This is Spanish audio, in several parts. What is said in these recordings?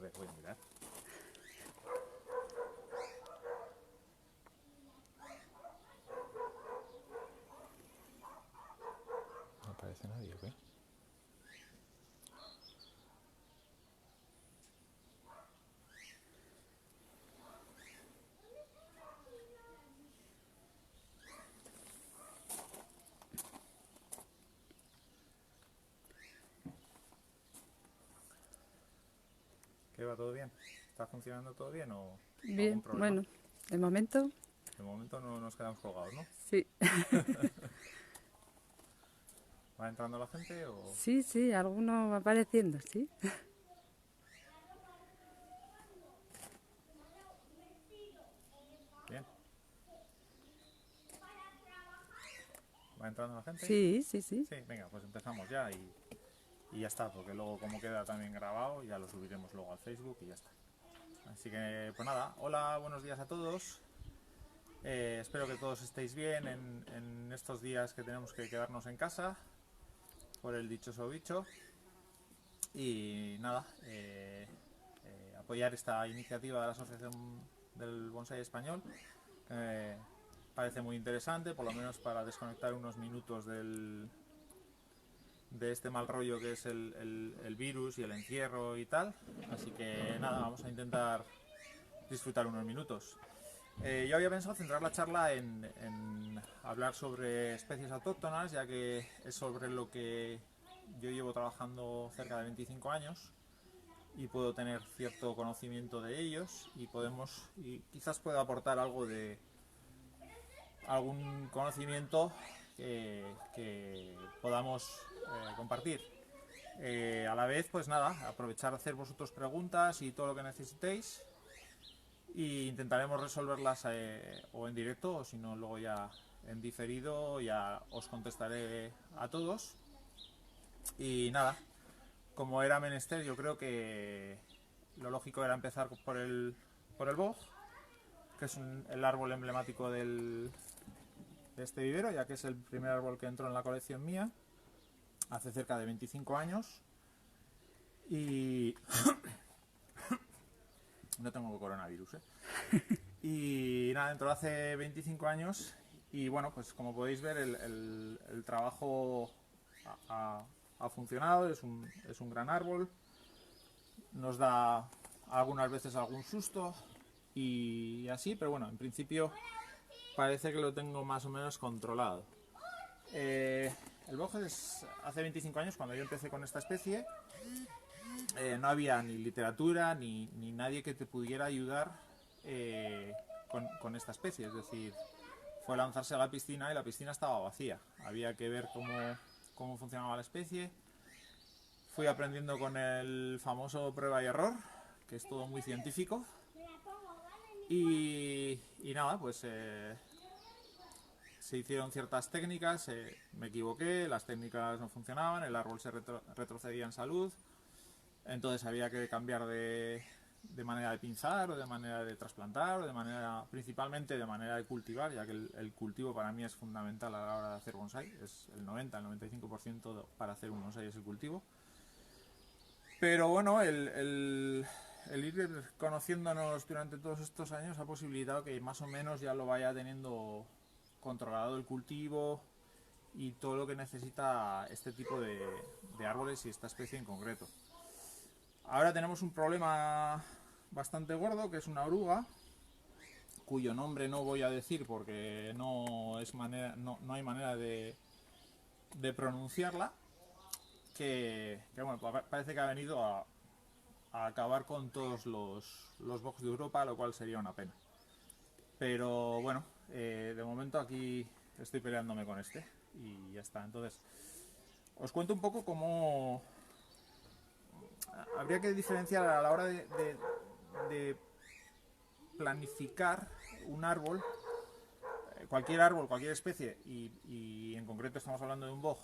A ver, voy a mirar. No aparece nadie, ¿o qué? ¿Qué va todo bien? ¿Está funcionando todo bien o algún Bien, problema? bueno, de momento De momento no nos quedamos colgados, ¿no? sí. ¿Va entrando la gente o...? Sí, sí, alguno va apareciendo, sí. Bien. ¿Va entrando la gente? Sí, sí, sí. Sí, venga, pues empezamos ya y ya está, porque luego como queda también grabado, ya lo subiremos luego al Facebook y ya está. Así que, pues nada, hola, buenos días a todos. Espero que todos estéis bien en estos días que tenemos que quedarnos en casa por el dichoso bicho. Y nada, apoyar esta iniciativa de la Asociación del Bonsai Español, que me parece muy interesante, por lo menos para desconectar unos minutos de este mal rollo que es el virus y el encierro y tal. Así que nada, vamos a intentar disfrutar unos minutos. Yo había pensado centrar la charla en hablar sobre especies autóctonas, ya que es sobre lo que yo llevo trabajando cerca de 25 años y puedo tener cierto conocimiento de ellos y quizás pueda aportar algo de algún conocimiento que podamos compartir. A la vez, pues nada, aprovechar a hacer vosotros preguntas y todo lo que necesitéis y intentaremos resolverlas o en directo o si no luego ya en diferido ya os contestaré a todos. Y nada, como era menester, yo creo que lo lógico era empezar por el boj, que es el árbol emblemático de este vivero, ya que es el primer árbol que entró en la colección mía hace cerca de 25 años. Y no tengo coronavirus, ¿eh? Y nada, entró hace 25 años y bueno, pues como podéis ver el trabajo ha funcionado, es un gran árbol, nos da algunas veces algún susto y así, pero bueno, en principio parece que lo tengo más o menos controlado. El boj es hace 25 años, cuando yo empecé con esta especie, no había ni literatura ni nadie que te pudiera ayudar con esta especie. Es decir, fue lanzarse a la piscina y la piscina estaba vacía. Había que ver cómo funcionaba la especie. Fui aprendiendo con el famoso prueba y error, que es todo muy científico. Y nada, pues se hicieron ciertas técnicas, me equivoqué, las técnicas no funcionaban, el árbol se retrocedía en salud, entonces había que cambiar de manera de pinzar o de manera de trasplantar o de manera, principalmente de manera de cultivar, ya que el cultivo para mí es fundamental a la hora de hacer bonsai, es el 95% para hacer un bonsai es el cultivo. Pero bueno, el ir conociéndonos durante todos estos años ha posibilitado que más o menos ya lo vaya teniendo controlado el cultivo y todo lo que necesita este tipo de árboles y esta especie en concreto. Ahora tenemos un problema bastante gordo, que es una oruga, cuyo nombre no voy a decir porque no hay manera de pronunciarla, que bueno, parece que ha venido a acabar con todos los bogs de Europa, lo cual sería una pena. Pero bueno, de momento aquí estoy peleándome con este y ya está. Entonces, os cuento un poco cómo habría que diferenciar a la hora de planificar un árbol, cualquier especie, y en concreto estamos hablando de un boj,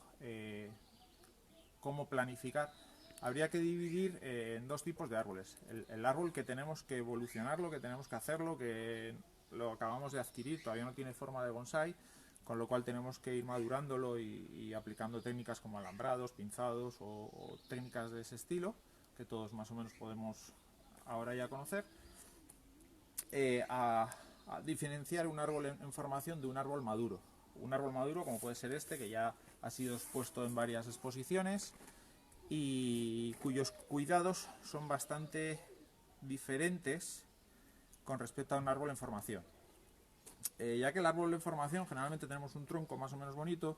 cómo planificar. Habría que dividir en dos tipos de árboles. El árbol que tenemos que evolucionarlo, que tenemos que hacerlo, que lo acabamos de adquirir, todavía no tiene forma de bonsai, con lo cual tenemos que ir madurándolo y aplicando técnicas como alambrados, pinzados o técnicas de ese estilo, que todos más o menos podemos ahora ya conocer, a diferenciar un árbol en formación de un árbol maduro. Un árbol maduro como puede ser este, que ya ha sido expuesto en varias exposiciones y cuyos cuidados son bastante diferentes con respecto a un árbol en formación. Ya que el árbol en formación generalmente tenemos un tronco más o menos bonito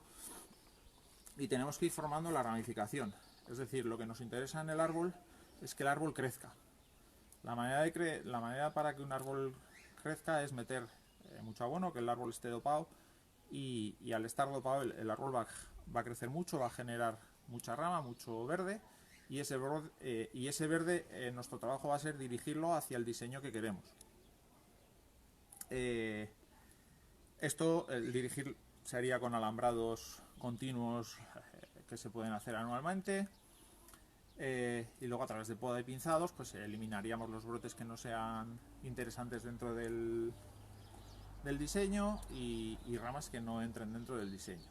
y tenemos que ir formando la ramificación. Es decir, lo que nos interesa en el árbol es que el árbol crezca. La manera para que un árbol crezca es meter mucho abono, que el árbol esté dopado, y al estar dopado el árbol va a crecer mucho, va a generar mucha rama, mucho verde, y ese verde nuestro trabajo va a ser dirigirlo hacia el diseño que queremos. El dirigir se haría con alambrados continuos que se pueden hacer anualmente, y luego a través de poda y pinzados pues eliminaríamos los brotes que no sean interesantes dentro del diseño y ramas que no entren dentro del diseño.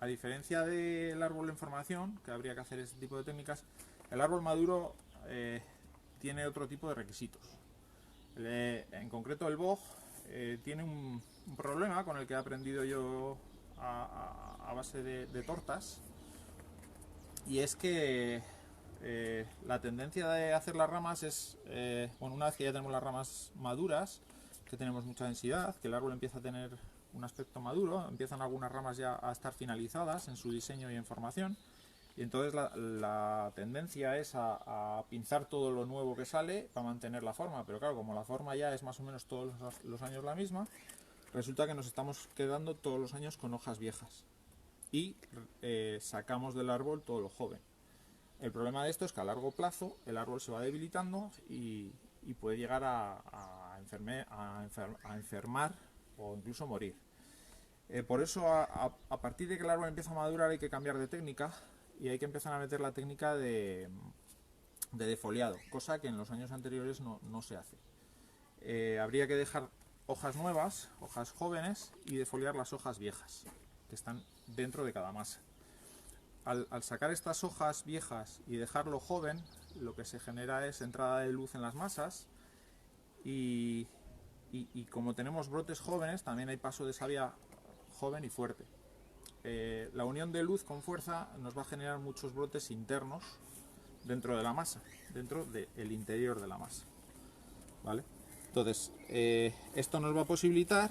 A diferencia del árbol en formación, que habría que hacer este tipo de técnicas, el árbol maduro tiene otro tipo de requisitos. En concreto el boj tiene un problema con el que he aprendido yo a base de tortas, y es que la tendencia de hacer las ramas es, una vez que ya tenemos las ramas maduras, que tenemos mucha densidad, que el árbol empieza a tener un aspecto maduro, empiezan algunas ramas ya a estar finalizadas en su diseño y en formación, y entonces la tendencia es a pinzar todo lo nuevo que sale para mantener la forma, pero claro, como la forma ya es más o menos todos los años la misma, resulta que nos estamos quedando todos los años con hojas viejas y sacamos del árbol todo lo joven. El problema de esto es que a largo plazo el árbol se va debilitando y puede llegar a enfermar o incluso morir. Por eso a partir de que el árbol empieza a madurar hay que cambiar de técnica y hay que empezar a meter la técnica de defoliado, cosa que en los años anteriores no se hace. Habría que dejar hojas nuevas, hojas jóvenes, y defoliar las hojas viejas que están dentro de cada masa. Al sacar estas hojas viejas y dejarlo joven, lo que se genera es entrada de luz en las masas y como tenemos brotes jóvenes, también hay paso de savia joven y fuerte. La unión de luz con fuerza nos va a generar muchos brotes internos dentro de la masa, dentro del interior de la masa, ¿vale? Entonces, esto nos va a posibilitar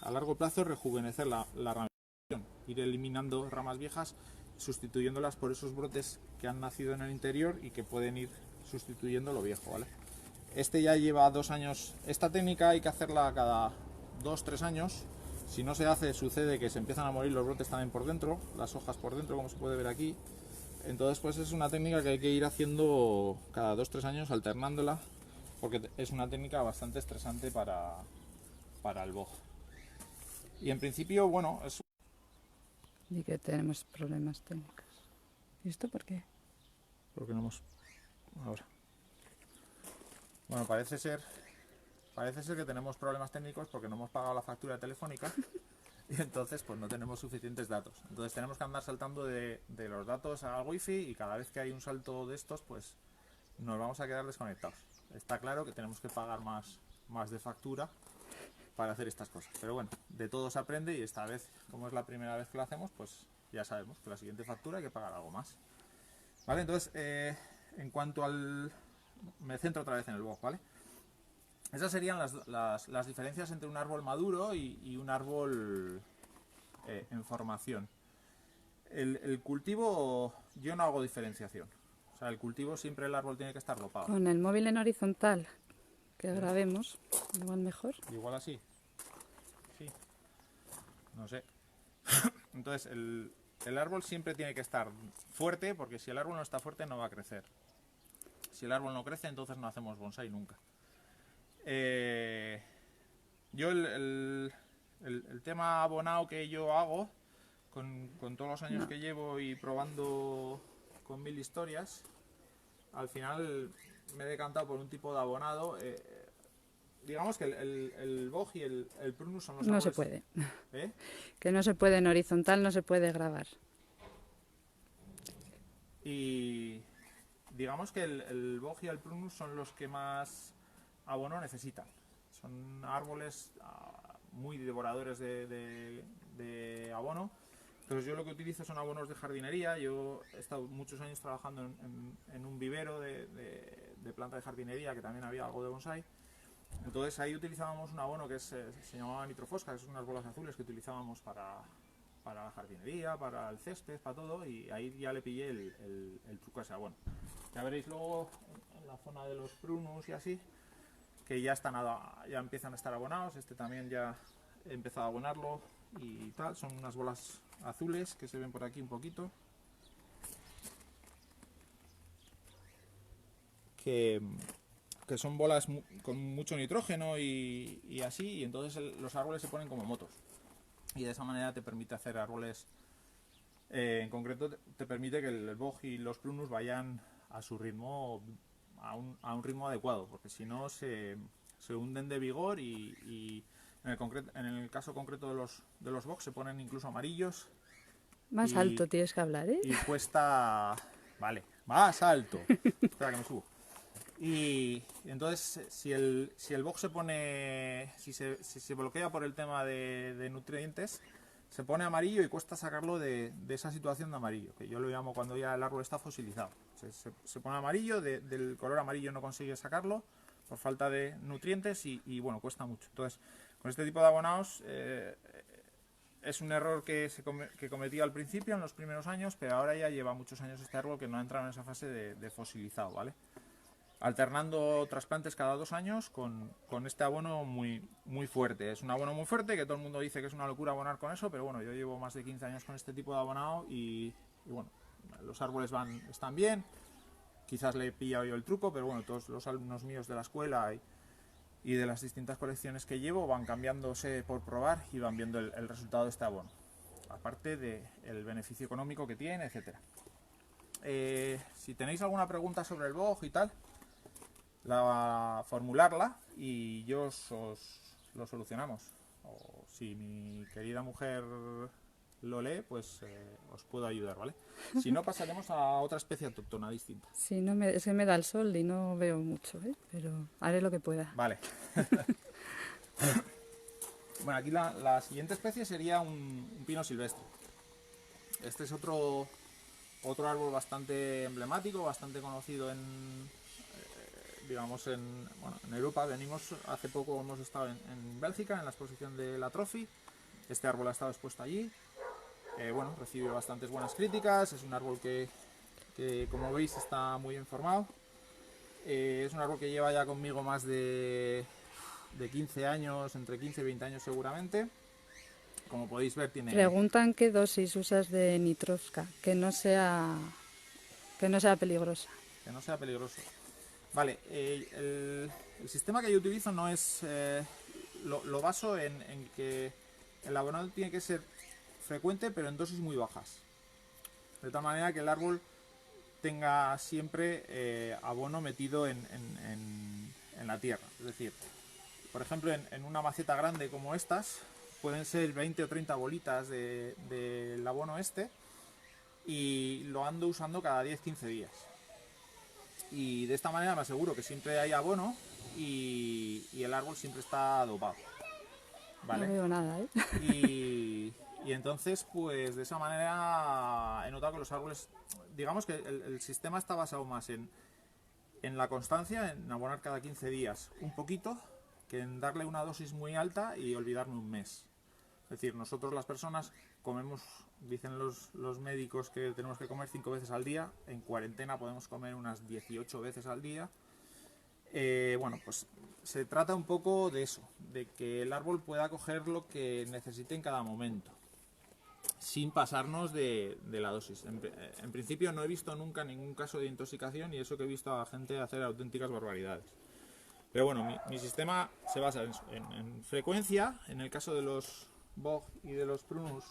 a largo plazo rejuvenecer la ramificación, ir eliminando ramas viejas, sustituyéndolas por esos brotes que han nacido en el interior y que pueden ir sustituyendo lo viejo, ¿vale? Este ya lleva 2 años. Esta técnica hay que hacerla cada 2-3 años. Si no se hace, sucede que se empiezan a morir los brotes también por dentro, las hojas por dentro, como se puede ver aquí. Entonces, pues es una técnica que hay que ir haciendo cada 2-3 años, alternándola, porque es una técnica bastante estresante para el boj. Y en principio, bueno, es... Y que tenemos problemas técnicos. ¿Y esto por qué? Porque no hemos... Ahora. Bueno, parece ser que tenemos problemas técnicos porque no hemos pagado la factura telefónica y entonces pues no tenemos suficientes datos. Entonces tenemos que andar saltando de los datos al wifi y cada vez que hay un salto de estos pues nos vamos a quedar desconectados. Está claro que tenemos que pagar más de factura para hacer estas cosas. Pero bueno, de todo se aprende y esta vez, como es la primera vez que lo hacemos, pues ya sabemos que la siguiente factura hay que pagar algo más. Vale, entonces en cuanto al... Me centro otra vez en el boj, ¿vale? Esas serían las diferencias entre un árbol maduro y un árbol en formación. El cultivo, yo no hago diferenciación. O sea, el cultivo siempre el árbol tiene que estar dopado. Con el móvil en horizontal, que ahora vemos, igual mejor. Igual así. Sí. No sé. Entonces, el árbol siempre tiene que estar fuerte, porque si el árbol no está fuerte no va a crecer. Si el árbol no crece, entonces no hacemos bonsái nunca. Yo el tema abonado que yo hago, con todos los años que llevo y probando con 1000 historias, al final me he decantado por un tipo de abonado. Digamos que el boj y el prunus son los No árboles... se puede. ¿Eh? Que no se puede en horizontal, no se puede grabar. Y digamos que el boj y el prunus son los que más abono necesitan. Son árboles muy devoradores de abono. Entonces yo lo que utilizo son abonos de jardinería. Yo he estado muchos años trabajando en un vivero de planta de jardinería, que también había algo de bonsai. Entonces ahí utilizábamos un abono que se llamaba nitrofosca, que son unas bolas azules que utilizábamos para la jardinería, para el césped, para todo, y ahí ya le pillé el truco a ese abono. Ya veréis luego en la zona de los prunus y así, que ya empiezan a estar abonados. Este también ya he empezado a abonarlo y tal. Son unas bolas azules que se ven por aquí un poquito, que son bolas con mucho nitrógeno y así, y entonces los árboles se ponen como motos, y de esa manera te permite hacer árboles, en concreto te permite que el boj y los prunus vayan a su ritmo, a un ritmo adecuado, porque si no se hunden de vigor y en el caso concreto de los boj se ponen incluso amarillos. Más alto tienes que hablar, ¿eh? Y cuesta... Vale, más alto. Espera que me subo. Y entonces si el boj se pone, si se bloquea por el tema de nutrientes, se pone amarillo y cuesta sacarlo de esa situación de amarillo, que yo lo llamo cuando ya el árbol está fosilizado. Se pone amarillo, del color amarillo no consigue sacarlo por falta de nutrientes y bueno, cuesta mucho. Entonces con este tipo de abonados es un error que cometí al principio, en los primeros años, pero ahora ya lleva muchos años este árbol que no ha entrado en esa fase de fosilizado, ¿vale? Alternando trasplantes cada 2 años con este abono muy fuerte. Es un abono muy fuerte, que todo el mundo dice que es una locura abonar con eso, pero bueno, yo llevo más de 15 años con este tipo de abonado y bueno, los árboles están bien. Quizás le he pillado yo el truco, pero bueno, todos los alumnos míos de la escuela y de las distintas colecciones que llevo van cambiándose por probar y van viendo el resultado de este abono, aparte del beneficio económico que tiene, etcétera. Si tenéis alguna pregunta sobre el boj y tal, formularla y yo lo solucionamos. O si mi querida mujer lo lee, pues os puedo ayudar, ¿vale? Si no, pasaremos a otra especie autóctona distinta. Sí, es que me da el sol y no veo mucho, ¿eh? Pero haré lo que pueda. Vale. Bueno, aquí la siguiente especie sería un pino silvestre. Este es otro árbol bastante emblemático, bastante conocido digamos en Europa. Hace poco hemos estado en Bélgica en la exposición de la Trophy. Este árbol ha estado expuesto allí. Bueno, recibe bastantes buenas críticas. Es un árbol que como veis está muy bien formado. Es un árbol que lleva ya conmigo más de 15 años, entre 15 y 20 años seguramente. Como podéis ver tiene... Preguntan qué dosis usas de nitrofosca, que no sea peligrosa. Que no sea peligroso. Vale, el sistema que yo utilizo no es... lo baso en que el abonado tiene que ser frecuente, pero en dosis muy bajas. De tal manera que el árbol tenga siempre abono metido en la tierra. Es decir, por ejemplo, en una maceta grande como estas, pueden ser 20 o 30 bolitas del abono y lo ando usando cada 10-15 días. Y de esta manera me aseguro que siempre hay abono y el árbol siempre está dopado. ¿Vale? No veo nada, ¿eh? Y entonces, pues de esa manera he notado que los árboles, digamos que el sistema está basado más en la constancia, en abonar cada 15 días un poquito, que en darle una dosis muy alta y olvidarme un mes. Es decir, nosotros las personas comemos, dicen los médicos que tenemos que comer 5 veces al día. En cuarentena podemos comer unas 18 veces al día. Bueno, pues se trata un poco de eso, de que el árbol pueda coger lo que necesite en cada momento, sin pasarnos de la dosis. En principio no he visto nunca ningún caso de intoxicación, y eso que he visto a gente hacer auténticas barbaridades. Pero bueno, mi sistema se basa en frecuencia. En el caso de los boj y de los prunus,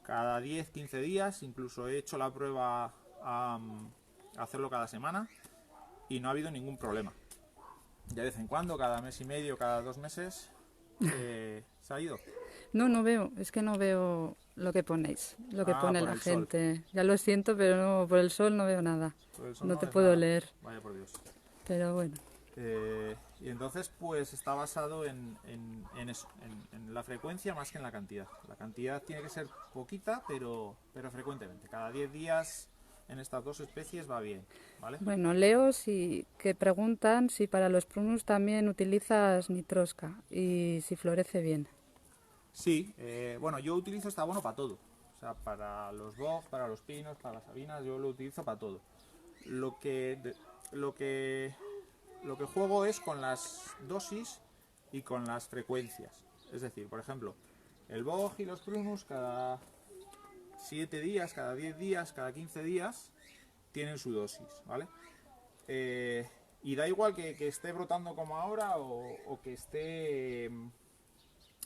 cada 10-15 días. Incluso he hecho la prueba a hacerlo cada semana y no ha habido ningún problema. De vez en cuando, cada mes y medio, cada 2 meses, se ha ido. No, no veo, es que no veo lo que ponéis, lo que pone por la el sol. gente. Ya lo siento, pero no, por el sol no veo nada. Por el sol No no te ves puedo nada. leer, Vaya por Dios. pero bueno. Y entonces, pues está basado en eso, en la frecuencia más que en la cantidad. La cantidad tiene que ser poquita, pero frecuentemente. Cada 10 días en estas dos especies va bien, ¿vale? Bueno, leo que preguntan si para los prunus también utilizas nitrosca y si florece bien. Sí, bueno, yo utilizo este abono para todo. O sea, para los boj, para los pinos, para las sabinas, yo lo utilizo para todo. Lo que, de- lo que, lo que juego es con las dosis y con las frecuencias. Es decir, por ejemplo, el boj y los prunus cada 7 días, cada 10 días, cada 15 días tienen su dosis, ¿vale? Y da igual que esté brotando como ahora o que esté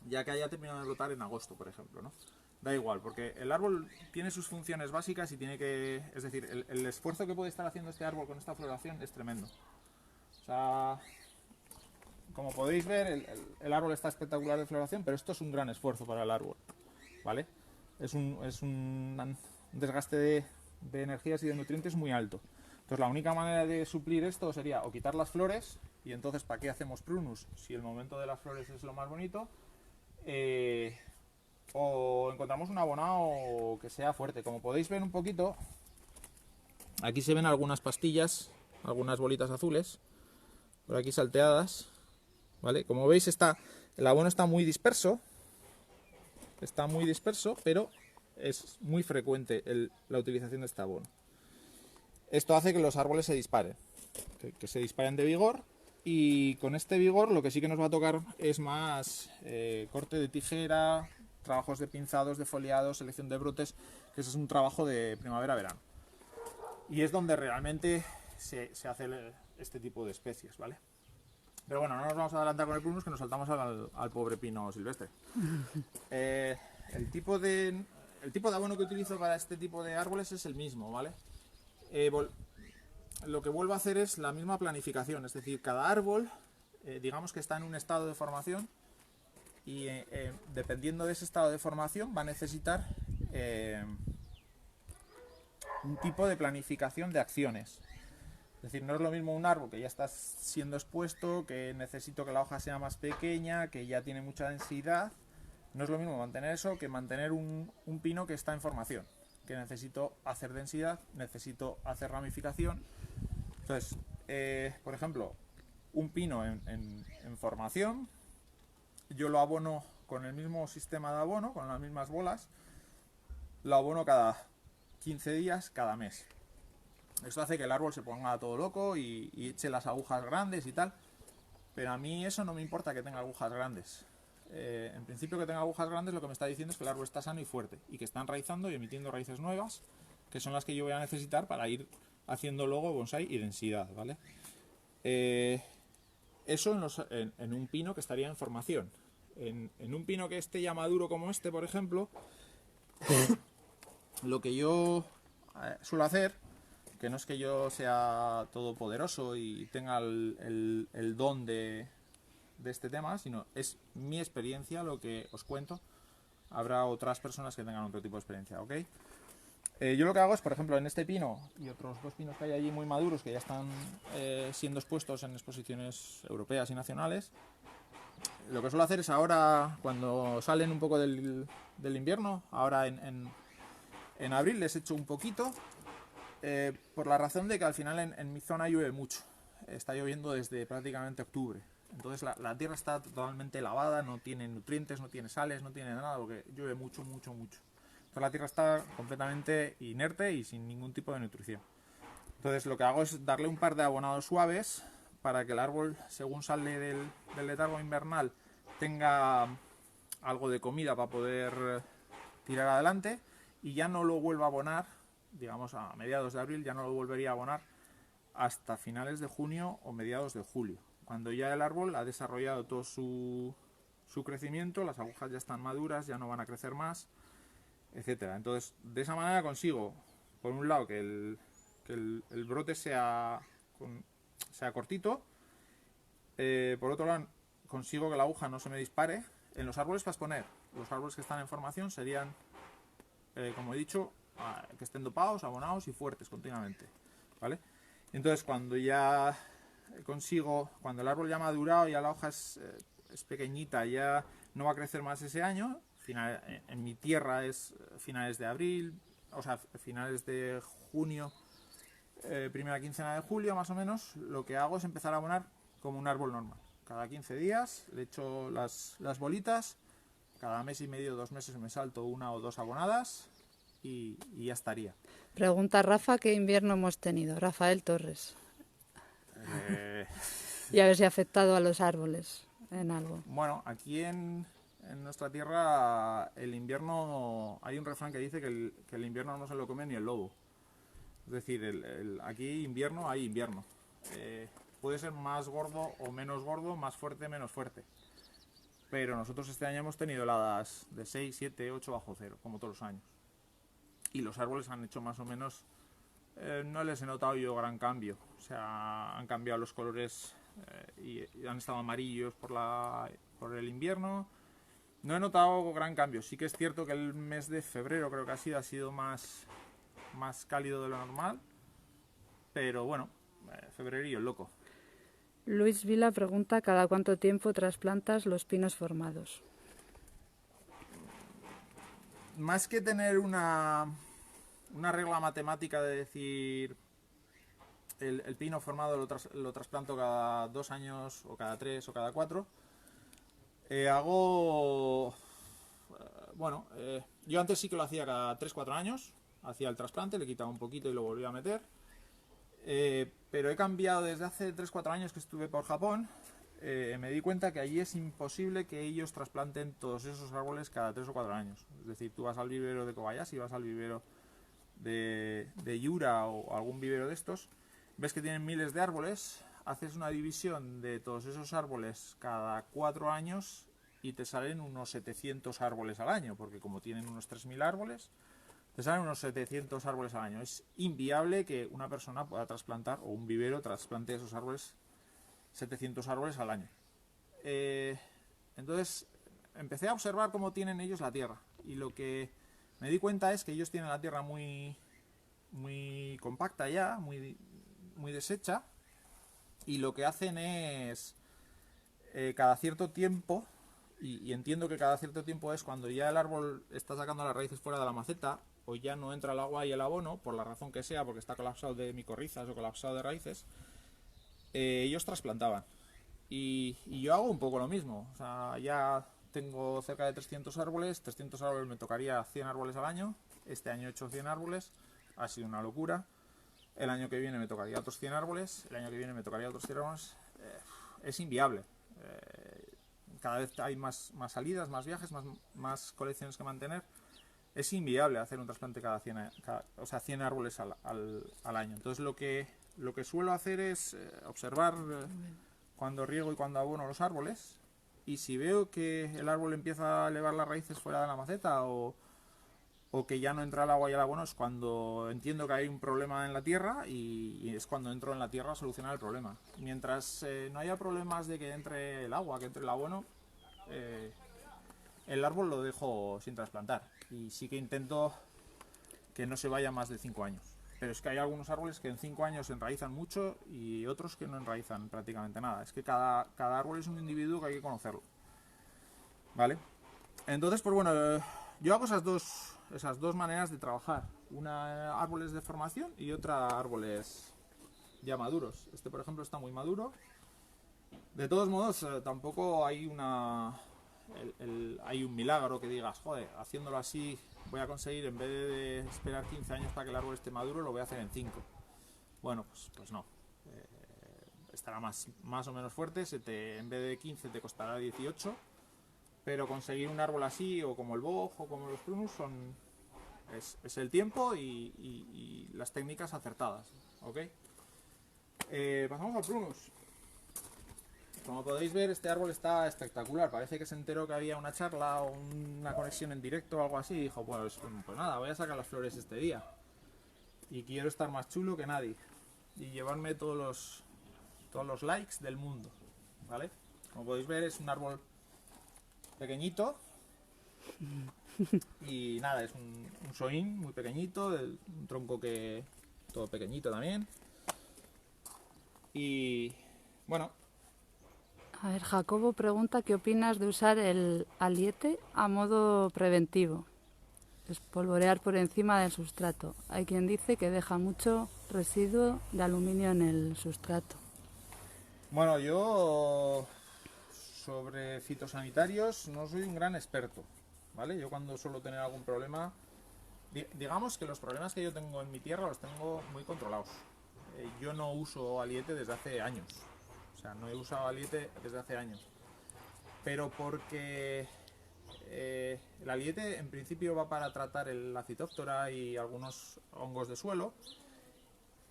ya que haya terminado de brotar en agosto, por ejemplo, ¿no? Da igual, porque el árbol tiene sus funciones básicas y tiene que... Es decir, el esfuerzo que puede estar haciendo este árbol con esta floración es tremendo. O sea, como podéis ver, el árbol está espectacular de floración, pero esto es un gran esfuerzo para el árbol, ¿vale? Es un desgaste de energías y de nutrientes muy alto. Entonces la única manera de suplir esto sería o quitar las flores, y entonces ¿para qué hacemos prunus? Si el momento de las flores es lo más bonito, eh, o encontramos un abonado que sea fuerte. Como podéis ver un poquito, aquí se ven algunas pastillas, algunas bolitas azules, por aquí salteadas, ¿vale? Como veis el abono está muy disperso, pero es muy frecuente la utilización de este abono. Esto hace que los árboles se disparen, que se disparen de vigor, y con este vigor lo que sí que nos va a tocar es más corte de tijera, trabajos de pinzados, de foliados, selección de brotes, que eso es un trabajo de primavera-verano. Y es donde realmente se hace este tipo de especies, ¿vale? Pero bueno, no nos vamos a adelantar con el prunus, que nos saltamos al pobre pino silvestre. Eh, el, tipo de, el tipo de abono que utilizo para este tipo de árboles es el mismo, ¿vale? Lo que vuelvo a hacer es la misma planificación, es decir, cada árbol, digamos que está en un estado de formación, y dependiendo de ese estado de formación va a necesitar un tipo de planificación de acciones. Es decir, no es lo mismo un árbol que ya está siendo expuesto, que necesito que la hoja sea más pequeña, que ya tiene mucha densidad. No es lo mismo mantener eso que mantener un pino que está en formación, que necesito hacer densidad, necesito hacer ramificación. Entonces, por ejemplo, un pino en formación, yo lo abono con el mismo sistema de abono, con las mismas bolas, lo abono cada 15 días, cada mes. Esto hace que el árbol se ponga todo loco y eche las agujas grandes y tal, pero a mí eso no me importa que tenga agujas grandes. En principio, que tenga agujas grandes lo que me está diciendo es que el árbol está sano y fuerte y que está enraizando y emitiendo raíces nuevas, que son las que yo voy a necesitar para ir haciendo luego bonsai y densidad, ¿vale? Eso en un pino que estaría en formación. En un pino que esté ya maduro como este, por ejemplo, lo que yo suelo hacer, que no es que yo sea todopoderoso y tenga el don de este tema, sino es mi experiencia lo que os cuento. Habrá otras personas que tengan otro tipo de experiencia, ¿ok? Yo lo que hago es, por ejemplo, en este pino y otros dos pinos que hay allí muy maduros, que ya están siendo expuestos en exposiciones europeas y nacionales, lo que suelo hacer es ahora, cuando salen un poco del invierno, ahora en abril les echo un poquito, por la razón de que al final en mi zona llueve mucho. Está lloviendo desde prácticamente octubre. Entonces la tierra está totalmente lavada, no tiene nutrientes, no tiene sales, no tiene nada, porque llueve mucho, mucho, mucho. Entonces la tierra está completamente inerte y sin ningún tipo de nutrición. Entonces lo que hago es darle un par de abonados suaves para que el árbol, según sale del letargo invernal, tenga algo de comida para poder tirar adelante, y ya no lo vuelva a abonar, digamos a mediados de abril, ya no lo volvería a abonar hasta finales de junio o mediados de julio, cuando ya el árbol ha desarrollado todo su crecimiento, las agujas ya están maduras, ya no van a crecer más, etcétera. Entonces, de esa manera consigo, por un lado, que el brote sea cortito, por otro lado, consigo que la aguja no se me dispare. En los árboles para exponer, los árboles que están en formación serían, como he dicho, que estén dopados, abonados y fuertes continuamente, ¿vale? Entonces cuando ya consigo, cuando el árbol ya ha madurado, ya la hoja es pequeñita, ya no va a crecer más ese año, en mi tierra es finales de abril, o sea, finales de junio, primera quincena de julio más o menos, lo que hago es empezar a abonar como un árbol normal. Cada 15 días le echo las bolitas, cada mes y medio, 2 meses me salto 1 o 2 abonadas y ya estaría. Pregunta Rafa qué invierno hemos tenido, Rafael Torres. Eh, Y a ver si ha afectado a los árboles en algo. bueno, aquí en nuestra tierra el invierno, hay un refrán que dice que el invierno no se lo come ni el lobo. Es decir, aquí invierno hay invierno. Puede ser más gordo o menos gordo, más fuerte, menos fuerte. Pero nosotros este año hemos tenido heladas de 6, 7, 8 bajo cero, como todos los años. Y los árboles han hecho más o menos, no les he notado yo gran cambio. O sea, han cambiado los colores y han estado amarillos por el invierno. No he notado gran cambio. Sí que es cierto que el mes de febrero creo que ha sido más cálido de lo normal. Pero bueno, febrerillo loco. Luis Vila pregunta cada cuánto tiempo trasplantas los pinos formados. Más que tener una regla matemática de decir el pino formado lo trasplanto cada 2 años o cada 3 o cada 4, hago... Bueno, yo antes sí que lo hacía cada 3-4 años, hacía el trasplante, le quitaba un poquito y lo volvía a meter. Pero he cambiado desde hace 3-4 años que estuve por Japón. Me di cuenta que allí es imposible que ellos trasplanten todos esos árboles cada 3 o 4 años. Es decir, tú vas al vivero de Kobayashi, vas al vivero de Yura o algún vivero de estos, ves que tienen miles de árboles, haces una división de todos esos árboles cada 4 años y te salen unos 700 árboles al año, porque como tienen unos 3000 árboles, te salen unos 700 árboles al año. Es inviable que una persona pueda trasplantar, o un vivero trasplante esos árboles, 700 árboles al año. Entonces empecé a observar cómo tienen ellos la tierra, y lo que me di cuenta es que ellos tienen la tierra muy compacta ya, muy deshecha, y lo que hacen es cada cierto tiempo, y entiendo que cada cierto tiempo es cuando ya el árbol está sacando las raíces fuera de la maceta, o ya no entra el agua y el abono, por la razón que sea, porque está colapsado de micorrizas o colapsado de raíces, ellos trasplantaban. Y yo hago un poco lo mismo. O sea, ya tengo cerca de 300 árboles. 300 árboles me tocaría 100 árboles al año. Este año he hecho 100 árboles. Ha sido una locura. El año que viene me tocaría otros 100 árboles. El año que viene me tocaría otros 100 árboles. Es inviable. Cada vez hay más salidas, más viajes, más colecciones que mantener. Es inviable hacer un trasplante cada 100 árboles al año. Entonces lo que suelo hacer es observar cuando riego y cuando abono los árboles, y si veo que el árbol empieza a elevar las raíces fuera de la maceta o que ya no entra el agua y el abono, es cuando entiendo que hay un problema en la tierra, y es cuando entro en la tierra a solucionar el problema. Mientras no haya problemas de que entre el agua, que entre el abono, el árbol lo dejo sin trasplantar, y sí que intento que no se vaya más de 5 años. Pero es que hay algunos árboles que en 5 años se enraizan mucho y otros que no enraizan prácticamente nada. Es que cada árbol es un individuo que hay que conocerlo, ¿vale? Entonces, pues bueno, yo hago esas dos maneras de trabajar. Una, árboles de formación, y otra, árboles ya maduros. Este, por ejemplo, está muy maduro. De todos modos, tampoco hay hay un milagro que digas, joder, haciéndolo así voy a conseguir, en vez de esperar 15 años para que el árbol esté maduro, lo voy a hacer en 5. Bueno, pues no. Estará más o menos fuerte, en vez de 15 te costará 18, pero conseguir un árbol así, o como el boj o como los prunus, es el tiempo y las técnicas acertadas, ¿ok? Pasamos al prunus. Como podéis ver, este árbol está espectacular. Parece que se enteró que había una charla o una conexión en directo o algo así, y dijo, pues nada, voy a sacar las flores este día. Y quiero estar más chulo que nadie y llevarme todos los likes del mundo, ¿vale? Como podéis ver, es un árbol pequeñito, Y nada, es un soin muy pequeñito, un tronco que todo pequeñito también. Y bueno, A ver, Jacobo pregunta qué opinas de usar el aliete a modo preventivo. Espolvorear por encima del sustrato. Hay quien dice que deja mucho residuo de aluminio en el sustrato. bueno, yo sobre fitosanitarios no soy un gran experto, ¿vale? Yo cuando suelo tener algún problema, digamos que los problemas que yo tengo en mi tierra los tengo muy controlados. Yo no uso aliete desde hace años, o sea, no he usado aliete desde hace años, pero porque el aliete en principio va para tratar la Phytophthora y algunos hongos de suelo.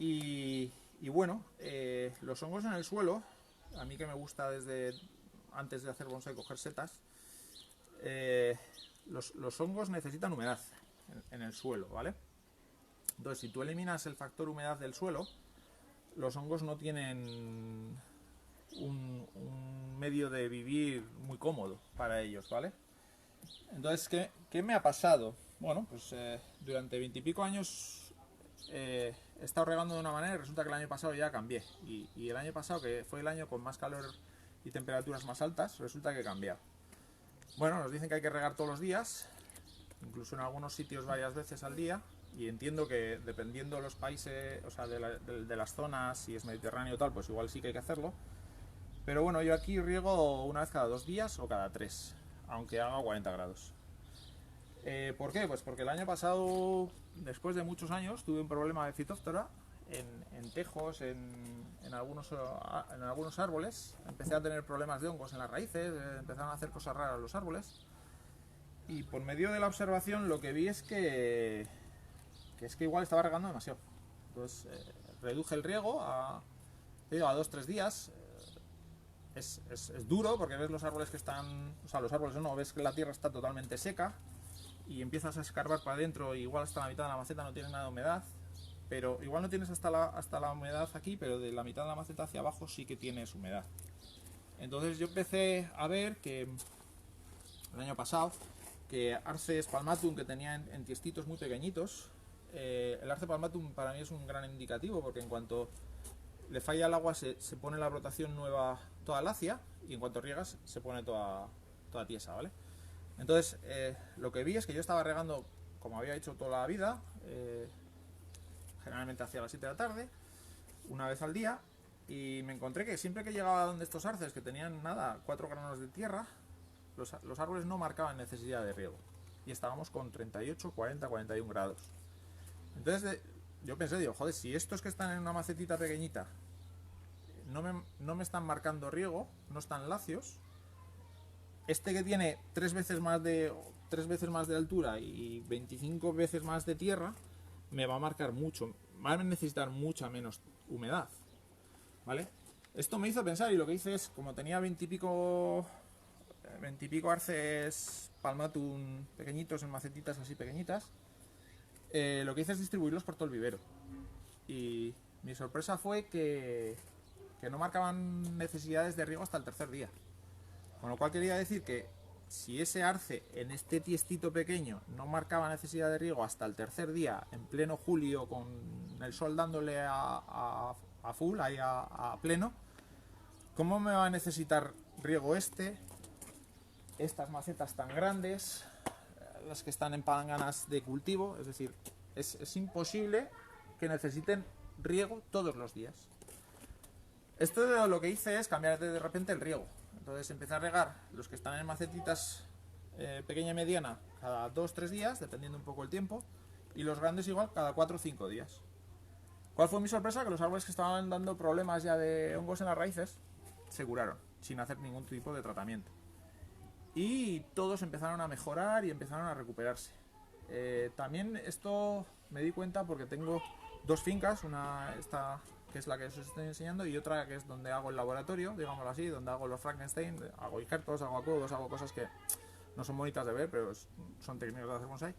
Y bueno, los hongos en el suelo, a mí que me gusta desde antes de hacer bonsai coger setas, los hongos necesitan humedad en el suelo, ¿vale? Entonces, si tú eliminas el factor humedad del suelo, los hongos no tienen un medio de vivir muy cómodo para ellos, ¿vale? Entonces, ¿qué me ha pasado? Bueno, pues durante 20 y pico años he estado regando de una manera y resulta que el año pasado ya cambié. Y el año pasado, que fue el año con más calor y temperaturas más altas, resulta que he cambiado. Bueno, nos dicen que hay que regar todos los días, incluso en algunos sitios varias veces al día, y entiendo que dependiendo de los países, o sea, de las zonas, si es Mediterráneo o tal, pues igual sí que hay que hacerlo. Pero bueno, yo aquí riego una vez cada 2 días o cada 3, aunque haga 40 grados. ¿Por qué? Pues porque el año pasado, después de muchos años, tuve un problema de Phytophthora en tejos, en algunos árboles. Empecé a tener problemas de hongos en las raíces, empezaron a hacer cosas raras los árboles. Y por medio de la observación lo que vi es que igual estaba regando demasiado. Entonces reduje el riego a 2-3 días. Es duro porque ves los árboles que están, o sea, los árboles no, ves que la tierra está totalmente seca y empiezas a escarbar para adentro, igual hasta la mitad de la maceta no tienes nada de humedad, pero igual no tienes hasta la humedad aquí, pero de la mitad de la maceta hacia abajo sí que tienes humedad. Entonces yo empecé a ver que el año pasado, que Arce palmatum, que tenía en tiestitos muy pequeñitos, el Arce palmatum para mí es un gran indicativo, porque en cuanto le falla el agua se pone la brotación nueva toda lacia, y en cuanto riegas se pone toda tiesa, ¿vale? Entonces lo que vi es que yo estaba regando como había hecho toda la vida, generalmente hacia las 7 de la tarde, una vez al día, y me encontré que siempre que llegaba donde estos arces, que tenían nada, 4 granos de tierra, los árboles no marcaban necesidad de riego, y estábamos con 38, 40, 41 grados. Entonces yo pensé, digo, joder, si estos que están en una macetita pequeñita no me están marcando riego, no están lacios, este que tiene 3 veces más de altura y 25 veces más de tierra, me va a marcar mucho, va a necesitar mucha menos humedad, ¿vale? Esto me hizo pensar, y lo que hice es, como tenía 20 y pico arces palmatum pequeñitos en macetitas así pequeñitas, lo que hice es distribuirlos por todo el vivero. Y mi sorpresa fue que no marcaban necesidades de riego hasta el tercer día. Con lo cual quería decir que si ese arce en este tiestito pequeño no marcaba necesidad de riego hasta el tercer día, en pleno julio, con el sol dándole a full, ahí a pleno, ¿cómo me va a necesitar riego estas macetas tan grandes, las que están en palanganas de cultivo? Es decir, es imposible que necesiten riego todos los días. Esto lo que hice es cambiar de repente el riego. Entonces empecé a regar los que están en macetitas pequeña y mediana cada 2-3 días, dependiendo un poco el tiempo, y los grandes igual cada 4 o 5 días. ¿Cuál fue mi sorpresa? Que los árboles que estaban dando problemas ya de hongos en las raíces se curaron, sin hacer ningún tipo de tratamiento. Y todos empezaron a mejorar y empezaron a recuperarse. También esto me di cuenta porque tengo 2 fincas, una esta que es la que os estoy enseñando, y otra que es donde hago el laboratorio, digámoslo así, donde hago los Frankenstein, hago injertos, hago acudos, hago cosas que no son bonitas de ver, pero son técnicas de hacer bonsai.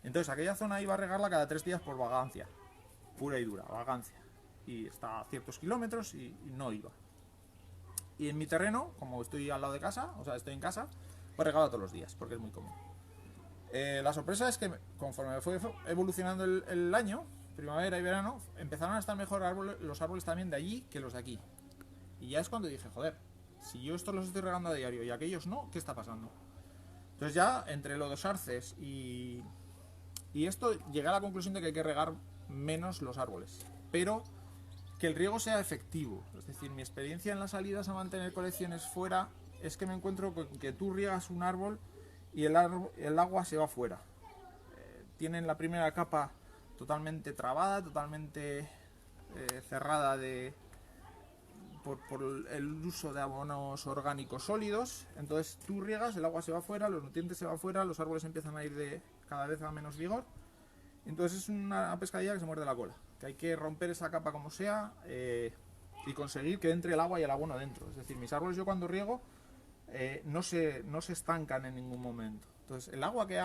Entonces aquella zona iba a regarla cada 3 días por vagancia, pura y dura, vagancia, y está a ciertos kilómetros y no iba. Y en mi terreno, como estoy al lado de casa, o sea, estoy en casa, pues regaba todos los días, porque es muy cómodo. La sorpresa es que conforme fue evolucionando el año, primavera y verano, empezaron a estar mejor los árboles también de allí que los de aquí. Y ya es cuando dije, joder, si yo estos los estoy regando a diario y aquellos no, ¿qué está pasando? Entonces ya entre lo de los arces y esto llegué a la conclusión de que hay que regar menos los árboles, pero que el riego sea efectivo. Es decir, mi experiencia en las salidas a mantener colecciones fuera es que me encuentro con que tú riegas un árbol y el agua se va fuera. Tienen la primera capa totalmente trabada, totalmente cerrada por el uso de abonos orgánicos sólidos. Entonces tú riegas, el agua se va fuera, los nutrientes se van fuera, los árboles empiezan a ir de cada vez a menos vigor. Entonces es una pescadilla que se muerde la cola, que hay que romper esa capa como sea y conseguir que entre el agua y el abono dentro. Es decir, mis árboles yo cuando riego no se estancan en ningún momento. Entonces el agua que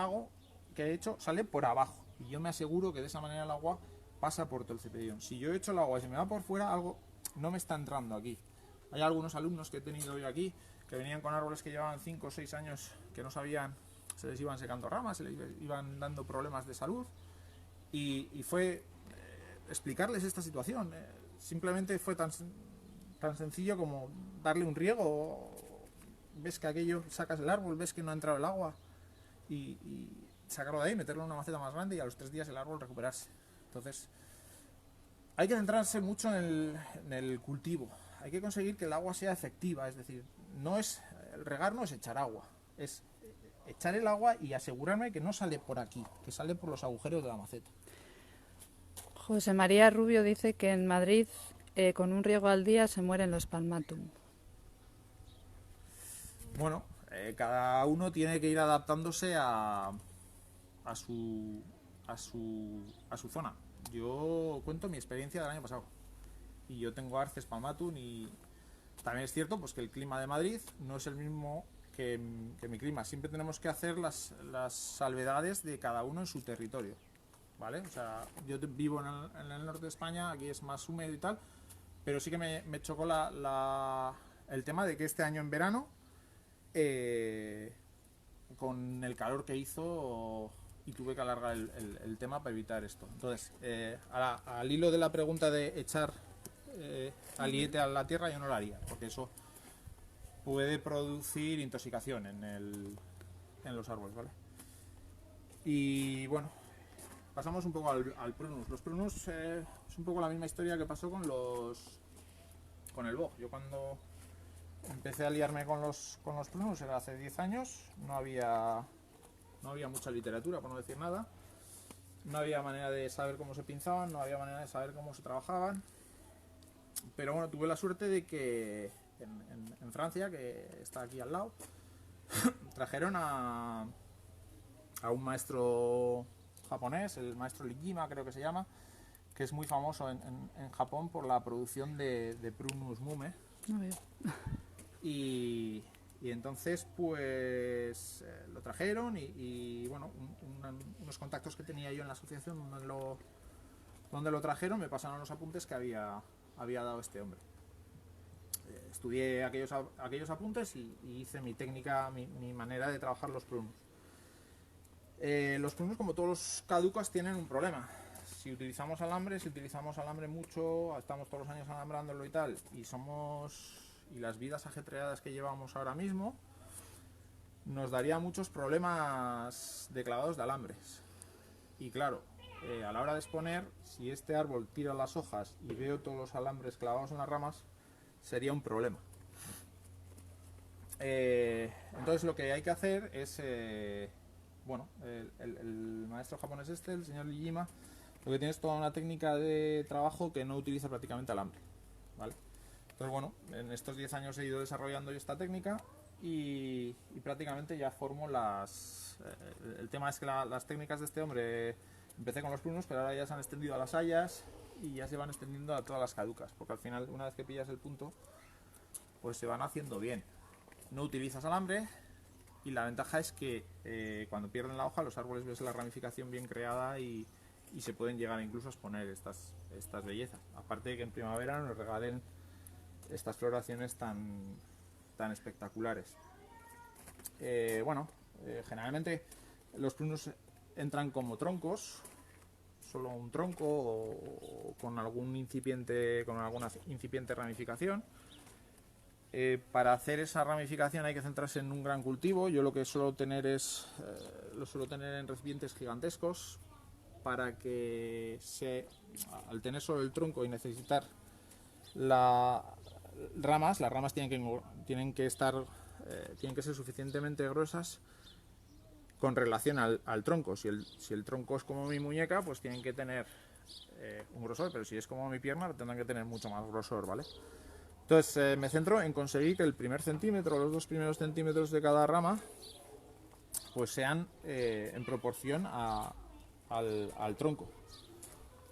he hecho sale por abajo y yo me aseguro que de esa manera el agua pasa por todo el cepillón. Si yo he hecho el agua y se me va por fuera, algo no me está entrando aquí. Hay algunos alumnos que he tenido hoy aquí que venían con árboles que llevaban 5 o 6 años que no sabían, se les iban secando ramas, se les iban dando problemas de salud y fue explicarles esta situación. Simplemente fue tan sencillo como darle un riego. Ves que aquello, sacas el árbol, ves que no ha entrado el agua y sacarlo de ahí, meterlo en una maceta más grande y a los 3 días el árbol recuperarse. Entonces hay que centrarse mucho en el cultivo. Hay que conseguir que el agua sea efectiva, es decir, el regar no es echar agua, es echar el agua y asegurarme que no sale por aquí, que sale por los agujeros de la maceta. José María Rubio dice que en Madrid con un riego al día se mueren los palmatum. Bueno, cada uno tiene que ir adaptándose a su zona. Yo cuento mi experiencia del año pasado y yo tengo arces palmatum y también es cierto pues que el clima de Madrid no es el mismo que mi clima. Siempre tenemos que hacer las salvedades de cada uno en su territorio, ¿vale? O sea, yo vivo en el norte de España, aquí es más húmedo y tal, pero sí que me chocó el tema de que este año en verano con el calor que hizo y tuve que alargar el tema para evitar esto. Entonces, al hilo de la pregunta de echar aliete a la tierra, yo no lo haría, porque eso puede producir intoxicación en los árboles, ¿vale? Y bueno, pasamos un poco al prunus. Los prunus es un poco la misma historia que pasó con el boj. Yo cuando empecé a liarme con los prunus era hace 10 años, no había mucha literatura, por no decir nada. No había manera de saber cómo se pinzaban, no había manera de saber cómo se trabajaban. Pero bueno, tuve la suerte de que en Francia, que está aquí al lado, trajeron a un maestro japonés, el maestro Ligima creo que se llama, que es muy famoso en Japón por la producción de Prunus mume. No veo. Y entonces pues lo trajeron y bueno, unos contactos que tenía yo en la asociación donde lo trajeron me pasaron los apuntes que había dado este hombre. Estudié aquellos apuntes y hice mi técnica, mi manera de trabajar los prunus. Los prunus, como todos los caducas, tienen un problema. Si utilizamos alambre mucho, estamos todos los años alambrándolo y tal, y las vidas ajetreadas que llevamos ahora mismo, nos daría muchos problemas de clavados de alambres. Y claro, a la hora de exponer, si este árbol tira las hojas y veo todos los alambres clavados en las ramas, sería un problema. Entonces lo que hay que hacer es, bueno, el maestro japonés el señor Ligima, lo que tiene es toda una técnica de trabajo que no utiliza prácticamente alambre, ¿vale? Entonces bueno, en estos 10 años he ido desarrollando yo esta técnica y prácticamente ya formo el tema es que las técnicas de este hombre, empecé con los prunus, pero ahora ya se han extendido a las hayas y ya se van extendiendo a todas las caducas, porque al final, una vez que pillas el punto, pues se van haciendo bien. No utilizas alambre y la ventaja es que cuando pierden la hoja, los árboles ves la ramificación bien creada y se pueden llegar incluso a exponer estas bellezas. Aparte de que en primavera nos regalen estas floraciones tan espectaculares. Bueno, generalmente los prunus entran como troncos, solo un tronco o con alguna incipiente ramificación. Para hacer esa ramificación hay que centrarse en un gran cultivo. Yo lo que suelo tener lo suelo tener en recipientes gigantescos, para que al tener solo el tronco y necesitar las ramas tienen que ser suficientemente gruesas con relación al tronco. Si el tronco es como mi muñeca, pues tienen que tener un grosor, pero si es como mi pierna, tendrán que tener mucho más grosor, ¿vale? Entonces me centro en conseguir que el primer centímetro, los 2 primeros centímetros de cada rama, pues sean en proporción al tronco.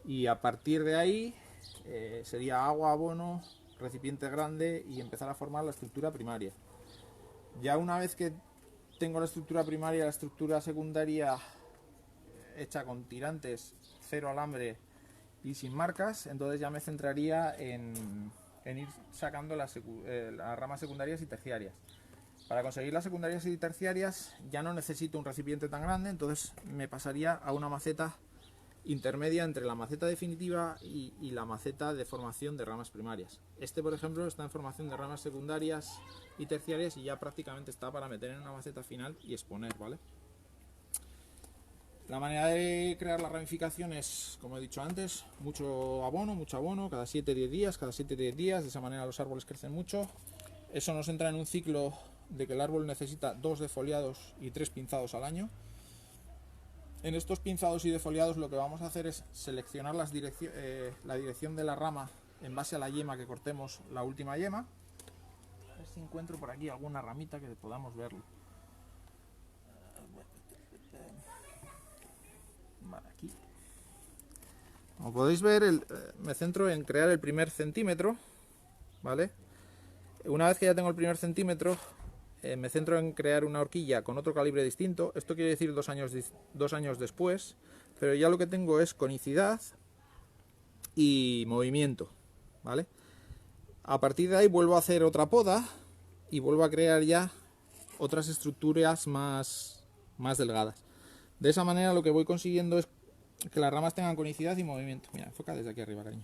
Y a partir de ahí sería agua, abono, recipiente grande y empezar a formar la estructura primaria. Ya una vez que tengo la estructura primaria y la estructura secundaria hecha con tirantes, cero alambre y sin marcas, entonces ya me centraría en ir sacando las ramas secundarias y terciarias. Para conseguir las secundarias y terciarias ya no necesito un recipiente tan grande, entonces me pasaría a una maceta intermedia entre la maceta definitiva y la maceta de formación de ramas primarias. Este, por ejemplo, está en formación de ramas secundarias y terciarias y ya prácticamente está para meter en una maceta final y exponer, ¿vale? La manera de crear la ramificación es, como he dicho antes, mucho abono, cada 7-10 días, de esa manera los árboles crecen mucho. Eso nos entra en un ciclo de que el árbol necesita 2 defoliados y 3 pinzados al año. En estos pinzados y defoliados lo que vamos a hacer es seleccionar la dirección de la rama en base a la yema que cortemos, la última yema. A ver si encuentro por aquí alguna ramita que podamos verlo. Vale, aquí. Como podéis ver, me centro en crear el primer centímetro, ¿vale? Una vez que ya tengo el primer centímetro, me centro en crear una horquilla con otro calibre distinto. Esto quiere decir 2 años después, pero ya lo que tengo es conicidad y movimiento, ¿vale? A partir de ahí vuelvo a hacer otra poda y vuelvo a crear ya otras estructuras más delgadas. De esa manera lo que voy consiguiendo es que las ramas tengan conicidad y movimiento. Mira, enfoca desde aquí arriba, cariño.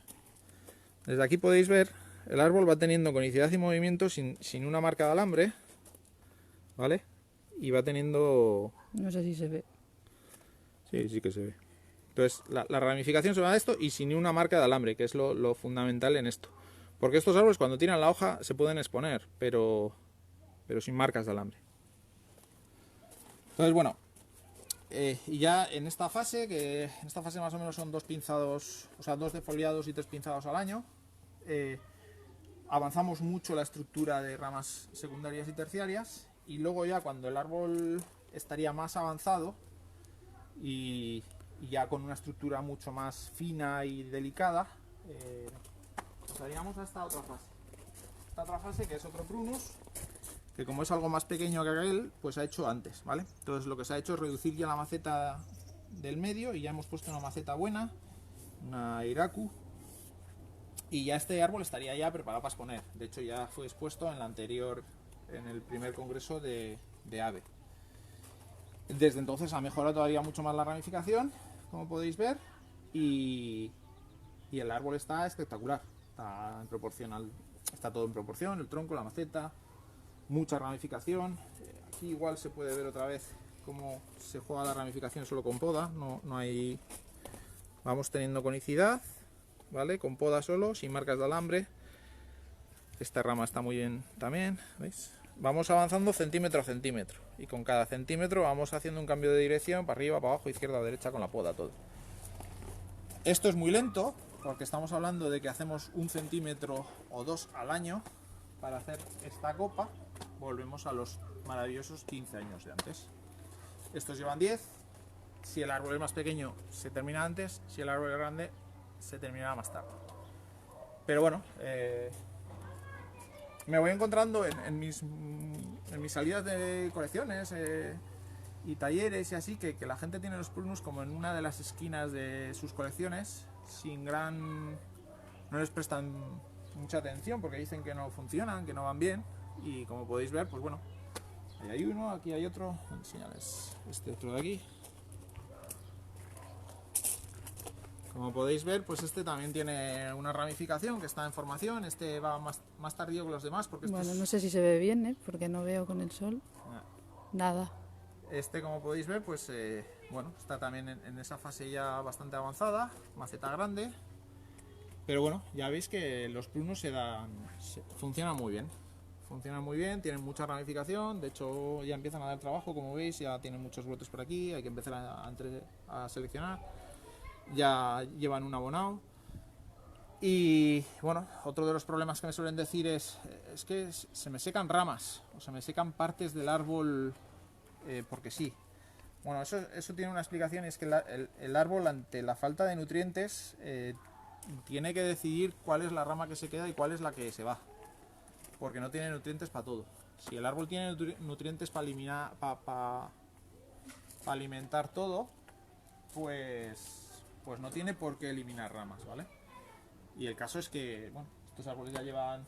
Desde aquí podéis ver, el árbol va teniendo conicidad y movimiento sin una marca de alambre, ¿vale? Y va teniendo... No sé si se ve. Sí que se ve. Entonces, la ramificación se va a esto y sin una marca de alambre, que es lo fundamental en esto. Porque estos árboles cuando tiran la hoja se pueden exponer, pero sin marcas de alambre. Entonces, bueno, y ya en esta fase más o menos son 2 pinzados, o sea, 2 defoliados y 3 pinzados al año, avanzamos mucho la estructura de ramas secundarias y terciarias, y luego ya cuando el árbol estaría más avanzado y ya con una estructura mucho más fina y delicada, pasaríamos a esta otra fase. Esta otra fase, que es otro prunus, que como es algo más pequeño que aquel, pues ha hecho antes, ¿vale? Entonces lo que se ha hecho es reducir ya la maceta del medio y ya hemos puesto una maceta buena, una Iraku, y ya este árbol estaría ya preparado para exponer. De hecho ya fue expuesto en el primer congreso de AVE. Desde entonces ha mejorado todavía mucho más la ramificación, como podéis ver, y el árbol está espectacular, está todo en proporción, el tronco, la maceta, mucha ramificación. Aquí igual se puede ver otra vez cómo se juega la ramificación solo con poda, no hay... Vamos teniendo conicidad, ¿vale? Con poda solo, sin marcas de alambre. Esta rama está muy bien también, ¿veis? Vamos avanzando centímetro a centímetro y con cada centímetro vamos haciendo un cambio de dirección para arriba, para abajo, izquierda o derecha con la poda, todo. Esto es muy lento porque estamos hablando de que hacemos 1 centímetro o 2 al año para hacer esta copa. Volvemos a los maravillosos 15 años de antes. Estos llevan 10. Si el árbol es más pequeño se termina antes, si el árbol es grande se terminará más tarde. Pero bueno, me voy encontrando en mis salidas de colecciones y talleres y así, que la gente tiene los prunus como en una de las esquinas de sus colecciones, no les prestan mucha atención porque dicen que no funcionan, que no van bien, y como podéis ver, pues bueno, Ahí hay uno, aquí hay otro. Enseñarles este otro de aquí. Como podéis ver, pues este también tiene una ramificación que está en formación. Este va más tardío que los demás porque este Bueno, es... no sé si se ve bien, ¿eh? Porque no veo con el sol. Nada. Este, como podéis ver, pues bueno, está también en esa fase ya bastante avanzada, maceta grande. Pero bueno, ya veis que los prunos funcionan muy bien. Funcionan muy bien, tienen mucha ramificación, de hecho ya empiezan a dar trabajo, como veis, ya tienen muchos brotes por aquí, hay que empezar a seleccionar. Ya llevan un abonado. Y bueno, otro de los problemas que me suelen decir es que se me secan ramas o se me secan partes del árbol porque sí. Bueno, eso tiene una explicación, y es que el árbol, ante la falta de nutrientes, tiene que decidir cuál es la rama que se queda y cuál es la que se va, porque no tiene nutrientes para todo. Si el árbol tiene nutrientes para alimentar todo, pues no tiene por qué eliminar ramas, ¿vale? Y el caso es que, bueno, estos árboles ya llevan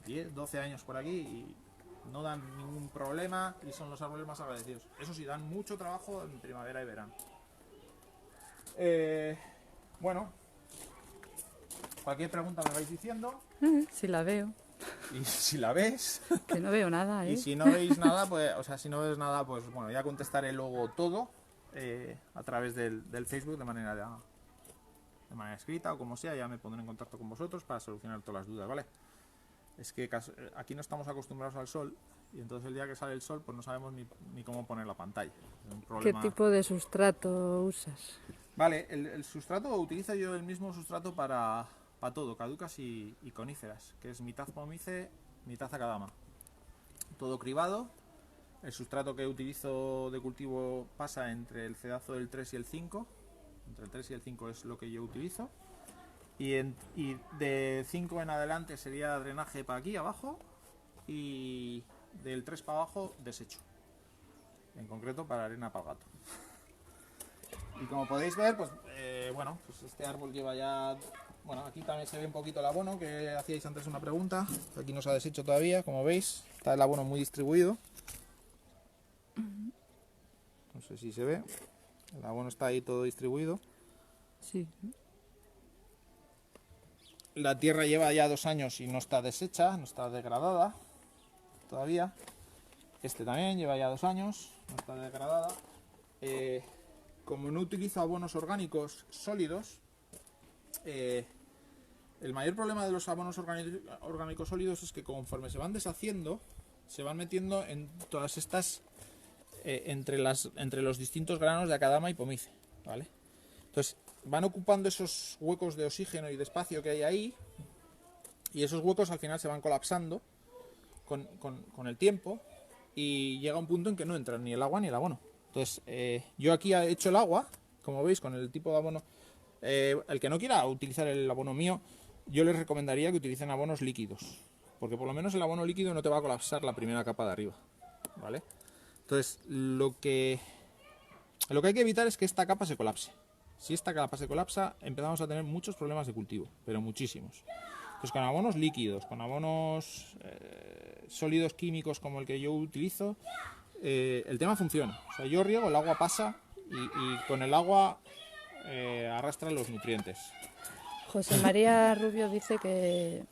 10, 12 años por aquí y no dan ningún problema y son los árboles más agradecidos. Eso sí, dan mucho trabajo en primavera y verano. Bueno, cualquier pregunta me vais diciendo. Si la veo. Y si la ves... Que no veo nada, ¿eh? Y si no veis nada, pues, o sea, si no ves nada, pues bueno, ya contestaré luego todo a través del Facebook de manera escrita o como sea, ya me pondré en contacto con vosotros para solucionar todas las dudas, ¿vale? Es que aquí no estamos acostumbrados al sol y entonces el día que sale el sol pues no sabemos ni cómo poner la pantalla. Es un problema. ¿Qué tipo de sustrato usas? Vale, el sustrato, utilizo yo el mismo sustrato para todo, caducas y coníferas, que es mitad pomice, mitad acadama. Todo cribado. El sustrato que utilizo de cultivo pasa entre el cedazo del 3 y el 5. Entre el 3 y el 5 es lo que yo utilizo. Y de 5 en adelante sería drenaje para aquí abajo. Y del 3 para abajo, desecho. En concreto para arena para el gato. Y como podéis ver, pues bueno, pues este árbol lleva ya... Bueno, aquí también se ve un poquito el abono, que hacíais antes una pregunta. Aquí no se ha deshecho todavía, como veis. Está el abono muy distribuido. No sé si se ve. El abono está ahí todo distribuido. Sí. La tierra lleva ya 2 años y no está deshecha, no está degradada todavía. Este también lleva ya 2 años, no está degradada. Como no utilizo abonos orgánicos sólidos, el mayor problema de los abonos orgánicos sólidos es que conforme se van deshaciendo, se van metiendo en todas estas, entre los distintos granos de acadama y pomice, ¿vale? Entonces van ocupando esos huecos de oxígeno y de espacio que hay ahí, y esos huecos al final se van colapsando con el tiempo, y llega un punto en que no entra ni el agua ni el abono. Entonces yo aquí he hecho el agua, como veis, con el tipo de abono. El que no quiera utilizar el abono mío, yo les recomendaría que utilicen abonos líquidos, porque por lo menos el abono líquido no te va a colapsar la primera capa de arriba, ¿vale? Entonces lo que hay que evitar es que esta capa se colapse. Si esta capa se colapsa, empezamos a tener muchos problemas de cultivo, pero muchísimos. Entonces con abonos líquidos, con abonos sólidos químicos como el que yo utilizo, el tema funciona. O sea, yo riego, el agua pasa y con el agua arrastra los nutrientes. José María Rubio dice que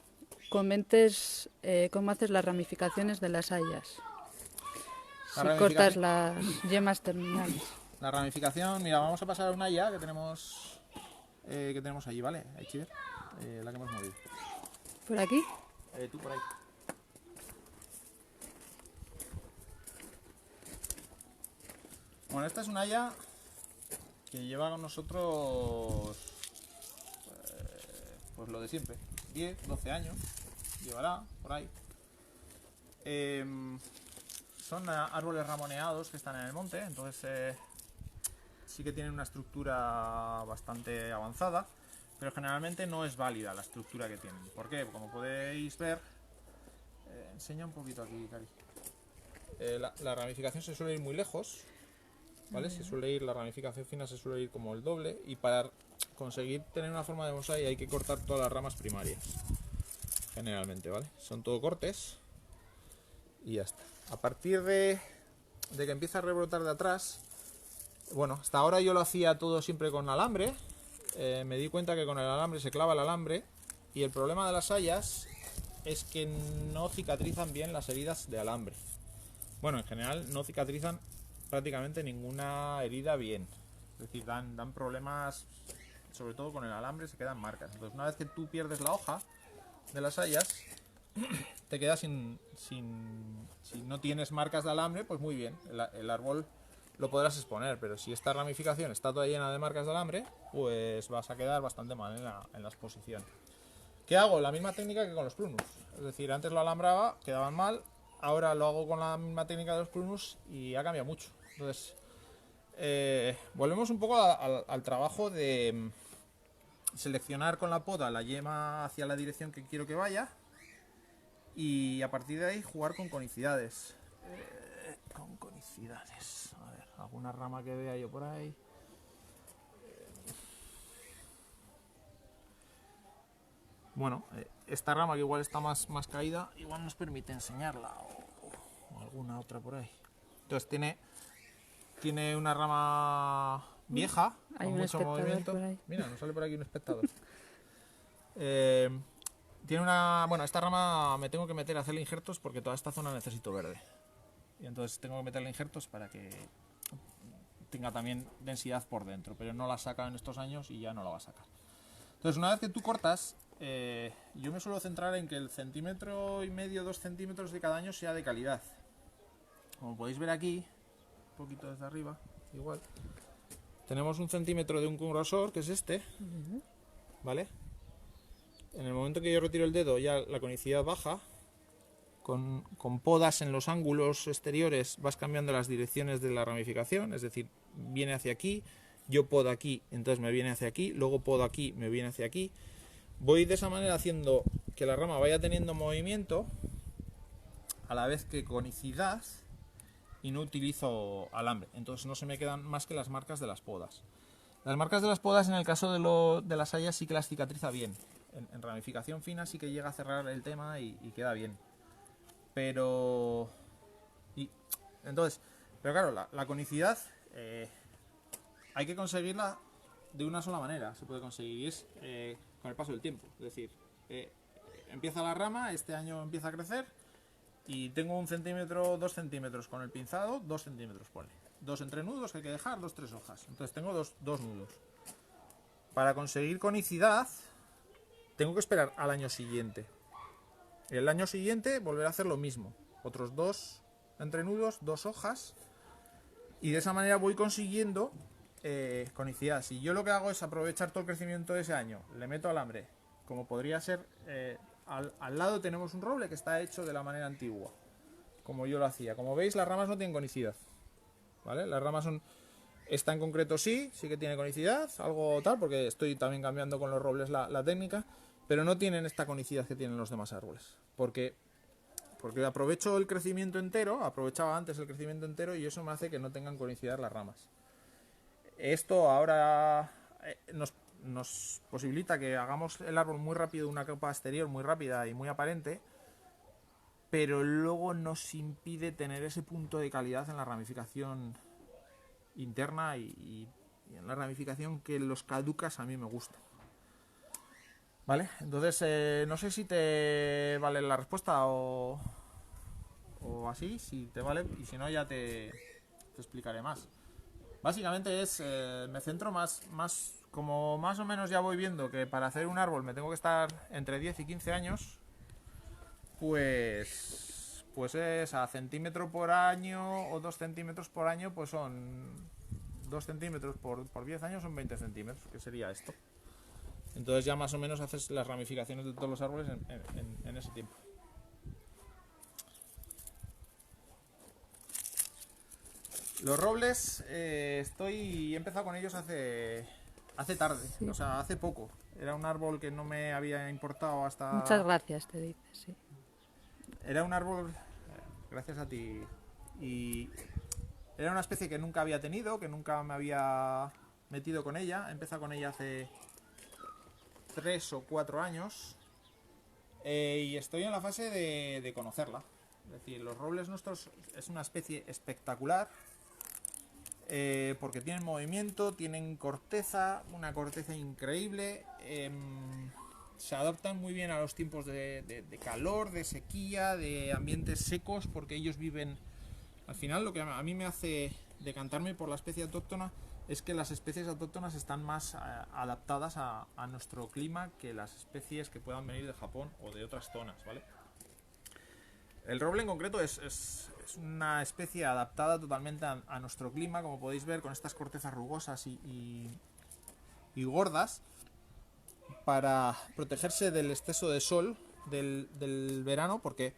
comentes cómo haces las ramificaciones de las hayas. Si cortas las yemas terminales. La ramificación, mira, vamos a pasar a una haya que tenemos allí, ¿vale? Ahí, Chiver, la que hemos movido. ¿Por aquí? Tú por ahí. Bueno, esta es una haya que lleva con nosotros pues lo de siempre, 10, 12 años llevará por ahí. Son árboles ramoneados que están en el monte, entonces sí que tienen una estructura bastante avanzada, pero generalmente no es válida la estructura que tienen. ¿Por qué? Como podéis ver, enseña un poquito aquí, Cari. La ramificación se suele ir muy lejos, ¿vale? La ramificación fina se suele ir como el doble, y para conseguir tener una forma de bonsái hay que cortar todas las ramas primarias, generalmente, ¿vale? Son todo cortes y ya está. A partir de que empieza a rebrotar de atrás, bueno, hasta ahora yo lo hacía todo siempre con alambre. Me di cuenta que con el alambre se clava el alambre, y el problema de las hayas es que no cicatrizan bien las heridas de alambre. Bueno, en general no cicatrizan prácticamente ninguna herida bien. Es decir, dan problemas, sobre todo con el alambre se quedan marcas. Entonces, una vez que tú pierdes la hoja de las hayas, te quedas si no tienes marcas de alambre, pues muy bien, el árbol lo podrás exponer, pero si esta ramificación está toda llena de marcas de alambre, pues vas a quedar bastante mal en la exposición. ¿Qué hago? La misma técnica que con los prunus. Es decir, antes lo alambraba, quedaban mal, ahora lo hago con la misma técnica de los prunus y ha cambiado mucho. Entonces, volvemos un poco al trabajo de seleccionar con la poda la yema hacia la dirección que quiero que vaya, y a partir de ahí jugar con conicidades. Con conicidades. A ver, alguna rama que vea yo por ahí. Bueno, esta rama que igual está más caída, igual nos permite enseñarla, o alguna otra por ahí. Entonces tiene una rama vieja, Hay con un mucho espectador movimiento. por ahí. Mira, nos sale por aquí un espectador. Tiene una... Bueno, esta rama me tengo que meter a hacerle injertos porque toda esta zona necesito verde. Y entonces tengo que meterle injertos para que tenga también densidad por dentro, pero no la saca en estos años y ya no la va a sacar. Entonces, una vez que tú cortas, yo me suelo centrar en que el 1,5 centímetros, 2 centímetros de cada año sea de calidad. Como podéis ver aquí, un poquito desde arriba, igual, tenemos 1 centímetro de un grosor, que es este, ¿vale? En el momento que yo retiro el dedo, ya la conicidad baja. Con podas en los ángulos exteriores vas cambiando las direcciones de la ramificación, es decir, viene hacia aquí, yo podo aquí, entonces me viene hacia aquí, luego podo aquí, me viene hacia aquí. Voy de esa manera haciendo que la rama vaya teniendo movimiento a la vez que conicidad, y no utilizo alambre, entonces no se me quedan más que las marcas de las podas. Las marcas de las podas en el caso de las hayas sí que las cicatriza bien, en ramificación fina sí que llega a cerrar el tema y queda bien. Pero claro, la conicidad hay que conseguirla de una sola manera. Se puede conseguir, y es con el paso del tiempo. Es decir, empieza la rama, este año empieza a crecer y tengo 1 centímetro, 2 centímetros con el pinzado, 2 centímetros pone. 2 entrenudos que hay que dejar, 2, 3 hojas. Entonces tengo dos nudos. Para conseguir conicidad tengo que esperar al año siguiente. El año siguiente volver a hacer lo mismo, otros 2 entrenudos, 2 hojas, y de esa manera voy consiguiendo conicidad. Si yo lo que hago es aprovechar todo el crecimiento de ese año, le meto alambre, como podría ser, al lado tenemos un roble que está hecho de la manera antigua, como yo lo hacía. Como veis, las ramas no tienen conicidad, ¿vale? Las ramas son... Esta en concreto sí que tiene conicidad, algo tal, porque estoy también cambiando con los robles la técnica, pero no tienen esta conicidad que tienen los demás árboles, porque aprovecho el crecimiento entero, aprovechaba antes el crecimiento entero, y eso me hace que no tengan conicidad las ramas. Esto ahora nos posibilita que hagamos el árbol muy rápido, una capa exterior muy rápida y muy aparente, pero luego nos impide tener ese punto de calidad en la ramificación interna y en la ramificación que los caducas a mí me gustan. ¿Vale? Entonces, no sé si te vale la respuesta o así, si te vale, y si no ya te explicaré más. Básicamente me centro más, como más o menos ya voy viendo que para hacer un árbol me tengo que estar entre 10 y 15 años, pues es a centímetro por año o 2 centímetros por año, pues son 2 centímetros por 10 años, son 20 centímetros, que sería esto. Entonces ya más o menos haces las ramificaciones de todos los árboles en ese tiempo. Los robles, he empezado con ellos hace tarde, sí. O sea, hace poco. Era un árbol que no me había importado hasta... Muchas gracias, te dice, sí. Era un árbol, gracias a ti, y era una especie que nunca había tenido, que nunca me había metido con ella. He empezado con ella hace 3 o 4 años, y estoy en la fase de conocerla. Es decir, los robles nuestros es una especie espectacular porque tienen movimiento, tienen corteza, una corteza increíble, se adaptan muy bien a los tiempos de calor, de sequía, de ambientes secos, porque ellos viven... Al final lo que a mí me hace decantarme por la especie autóctona es que las especies autóctonas están más adaptadas a nuestro clima que las especies que puedan venir de Japón o de otras zonas, ¿vale? El roble en concreto es una especie adaptada totalmente a nuestro clima, como podéis ver, con estas cortezas rugosas y gordas, para protegerse del exceso de sol del verano, porque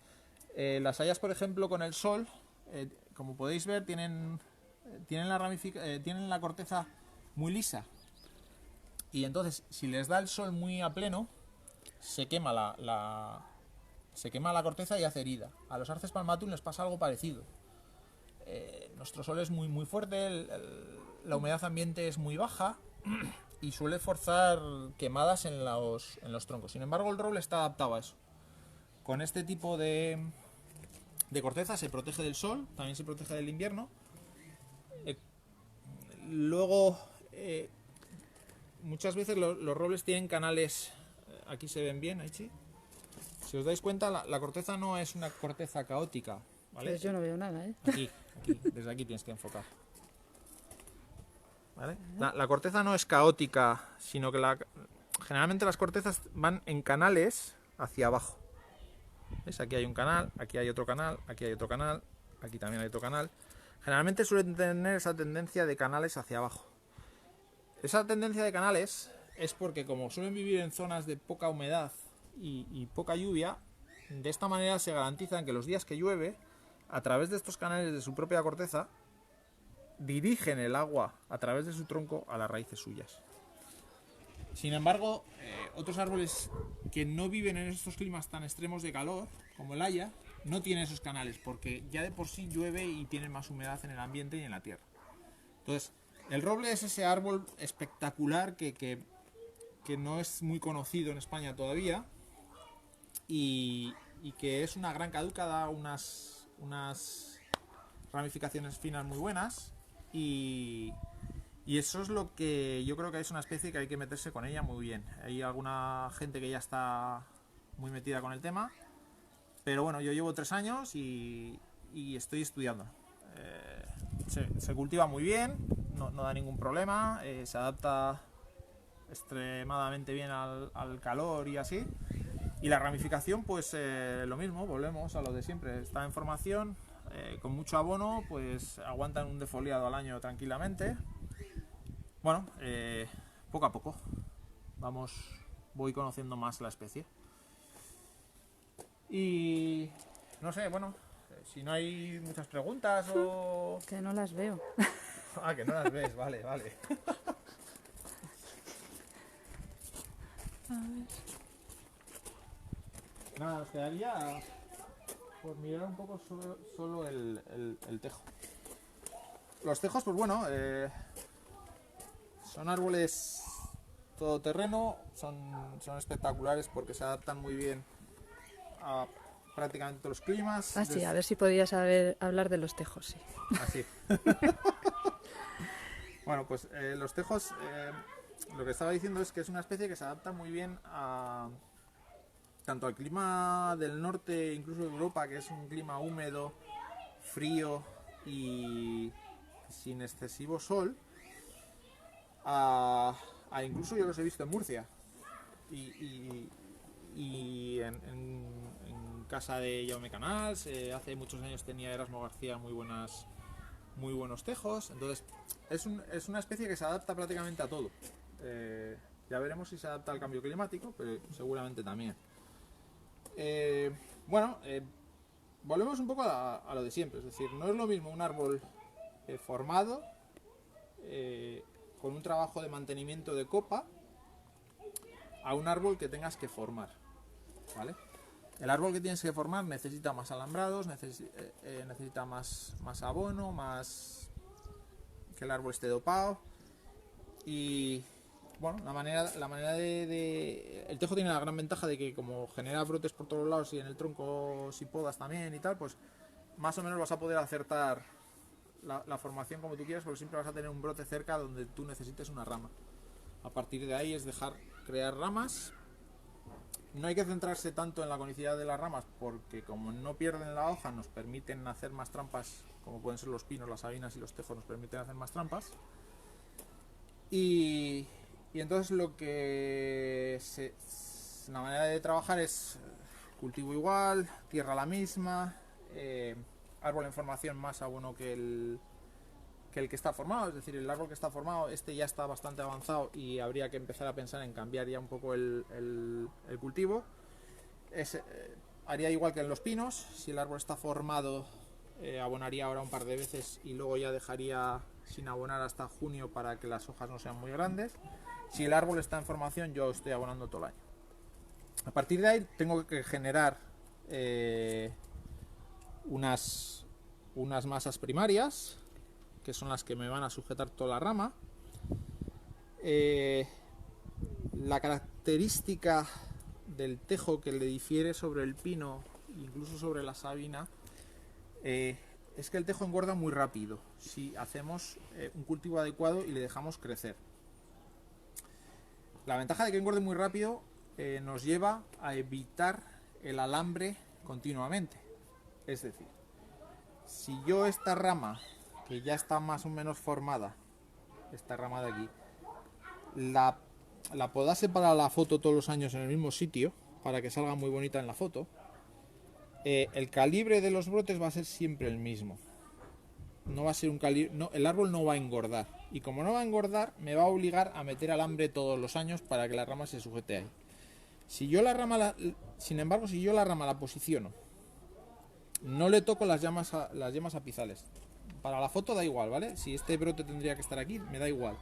las hayas, por ejemplo, con el sol, como podéis ver, tienen la corteza muy lisa, y entonces si les da el sol muy a pleno, se quema la corteza y hace herida. A los Arces palmatum les pasa algo parecido. Nuestro sol es muy fuerte, la humedad ambiente es muy baja y suele forzar quemadas en los troncos. Sin embargo, el roble está adaptado a eso. Con este tipo de corteza se protege del sol, también se protege del invierno. Luego, muchas veces los robles tienen canales, aquí se ven bien, Aichi. Si os dais cuenta, la corteza no es una corteza caótica, ¿vale? Pues yo no veo nada, ¿eh? Aquí, desde aquí tienes que enfocar. ¿Vale? La corteza no es caótica, sino que generalmente las cortezas van en canales hacia abajo. ¿Ves? Aquí hay un canal, aquí hay otro canal, aquí hay otro canal, aquí también hay otro canal. Generalmente suelen tener esa tendencia de canales hacia abajo. Esa tendencia de canales es porque, como suelen vivir en zonas de poca humedad y poca lluvia, de esta manera se garantizan que los días que llueve, a través de estos canales de su propia corteza, dirigen el agua a través de su tronco a las raíces suyas. Sin embargo, otros árboles que no viven en estos climas tan extremos de calor, como el haya, no tienen esos canales, porque ya de por sí llueve y tienen más humedad en el ambiente y en la tierra. Entonces, el roble es ese árbol espectacular que no es muy conocido en España todavía, y que es una gran caduca, da unas ramificaciones finas muy buenas, y eso es lo que yo creo que es una especie que hay que meterse con ella muy bien. Hay alguna gente que ya está muy metida con el tema, pero bueno, yo llevo 3 años y estoy estudiando. Se cultiva muy bien, no da ningún problema, se adapta extremadamente bien al calor y así. Y la ramificación, pues lo mismo, volvemos a lo de siempre. Está en formación, con mucho abono, pues aguantan un defoliado al año tranquilamente. Bueno, poco a poco voy conociendo más la especie. Y no sé, bueno, si no hay muchas preguntas o... Que no las veo. Ah, que no las ves, vale. A ver. Nada, nos quedaría por mirar un poco solo el tejo. Los tejos, pues bueno, son árboles todoterreno, son espectaculares porque se adaptan muy bien a prácticamente todos los climas. Ah, sí, a ver si podías hablar de los tejos, sí. Así. Bueno, pues los tejos, lo que estaba diciendo es que es una especie que se adapta muy bien tanto al clima del norte, incluso de Europa, que es un clima húmedo, frío y sin excesivo sol, a incluso yo los he visto en Murcia y en casa de Jaume Canals. Hace muchos años tenía Erasmo García muy buenos tejos. Entonces es una especie que se adapta prácticamente a todo. Ya veremos si se adapta al cambio climático, pero seguramente también. Bueno, volvemos un poco a lo de siempre. Es decir, no es lo mismo un árbol formado, con un trabajo de mantenimiento de copa, a un árbol que tengas que formar, ¿vale? El árbol que tienes que formar necesita más alambrados, necesita más abono, más que el árbol esté dopado, y bueno, la manera el tejo tiene la gran ventaja de que como genera brotes por todos lados y en el tronco si podas también y tal, pues más o menos vas a poder acertar la formación como tú quieras, porque siempre vas a tener un brote cerca donde tú necesites una rama. A partir de ahí es dejar crear ramas. No hay que centrarse tanto en la conicidad de las ramas, porque como no pierden la hoja nos permiten hacer más trampas, como pueden ser los pinos, las sabinas y los tejos, nos permiten hacer más trampas. Y entonces la manera de trabajar es cultivo igual, tierra la misma, árbol en formación más abono que el que está formado, es decir, el árbol que está formado, este ya está bastante avanzado y habría que empezar a pensar en cambiar ya un poco el cultivo. Haría igual que en los pinos, si el árbol está formado, abonaría ahora un par de veces y luego ya dejaría sin abonar hasta junio para que las hojas no sean muy grandes. Si el árbol está en formación, yo estoy abonando todo el año. A partir de ahí tengo que generar unas masas primarias, que son las que me van a sujetar toda la rama. La característica del tejo que le difiere sobre el pino, incluso sobre la sabina, es que el tejo engorda muy rápido si hacemos un cultivo adecuado y le dejamos crecer. La ventaja de que engorde muy rápido nos lleva a evitar el alambre continuamente. Es decir, si yo esta rama, que ya está más o menos formada, esta rama de aquí, la podase para la foto todos los años en el mismo sitio, para que salga muy bonita en la foto, el calibre de los brotes va a ser siempre el mismo. No va a ser un calibre, no, el árbol no va a engordar. Y como no va a engordar, me va a obligar a meter alambre todos los años para que la rama se sujete ahí. Si yo la rama la posiciono, no le toco las yemas apizales. Para la foto da igual, ¿vale? Si este brote tendría que estar aquí, me da igual.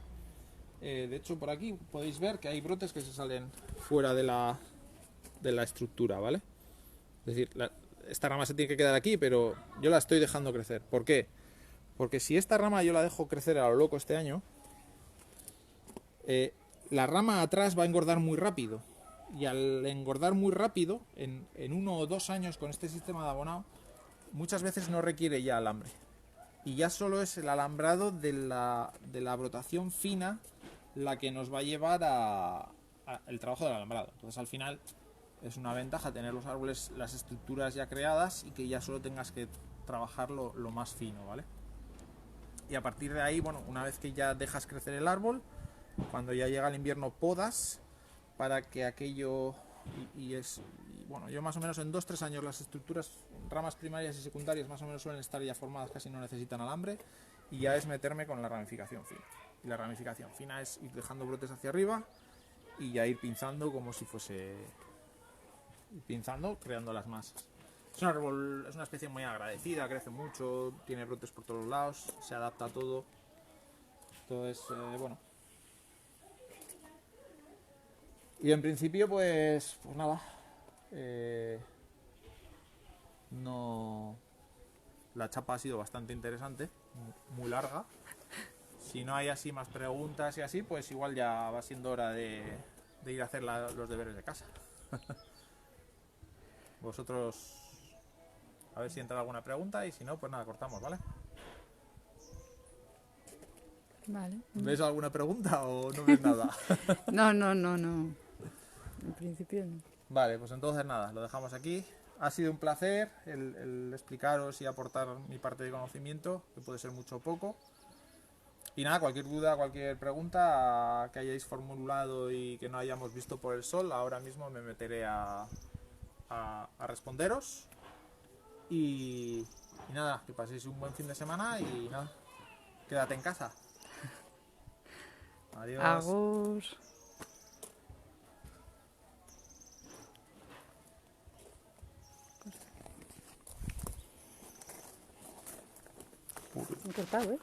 De hecho, por aquí podéis ver que hay brotes que se salen fuera de la estructura, ¿vale? Es decir, esta rama se tiene que quedar aquí, pero yo la estoy dejando crecer. ¿Por qué? Porque si esta rama yo la dejo crecer a lo loco este año, la rama atrás va a engordar muy rápido. Y al engordar muy rápido, en 1 o 2 años con este sistema de abonado, muchas veces no requiere ya alambre. Y ya solo es el alambrado de la brotación fina la que nos va a llevar el trabajo del alambrado. Entonces al final es una ventaja tener los árboles, las estructuras ya creadas y que ya solo tengas que trabajar lo más fino, ¿vale? Y a partir de ahí, bueno, una vez que ya dejas crecer el árbol, cuando ya llega el invierno podas para que aquello bueno, yo más o menos en 2-3 años las estructuras, ramas primarias y secundarias más o menos suelen estar ya formadas, casi no necesitan alambre, y ya es meterme con la ramificación fina. Y la ramificación fina es ir dejando brotes hacia arriba y ya ir pinzando como si fuese creando las masas. Es un árbol, es una especie muy agradecida, crece mucho, tiene brotes por todos lados, se adapta a todo. Entonces, bueno. Y en principio, pues nada. No, la chapa ha sido bastante interesante, muy larga. Si no hay así más preguntas y así, pues igual ya va siendo hora de ir a hacer los deberes de casa. Vosotros, a ver si entra alguna pregunta y si no, pues nada, cortamos, ¿vale? Vale. ¿Ves alguna pregunta o no ves nada? No. En principio no. Vale, pues entonces nada, lo dejamos aquí. Ha sido un placer el explicaros y aportar mi parte de conocimiento, que puede ser mucho o poco. Y nada, cualquier duda, cualquier pregunta que hayáis formulado y que no hayamos visto por el sol, ahora mismo me meteré a responderos. Y nada, que paséis un buen fin de semana y nada, quédate en casa. Adiós. Agur. Me he cortado, ¿eh?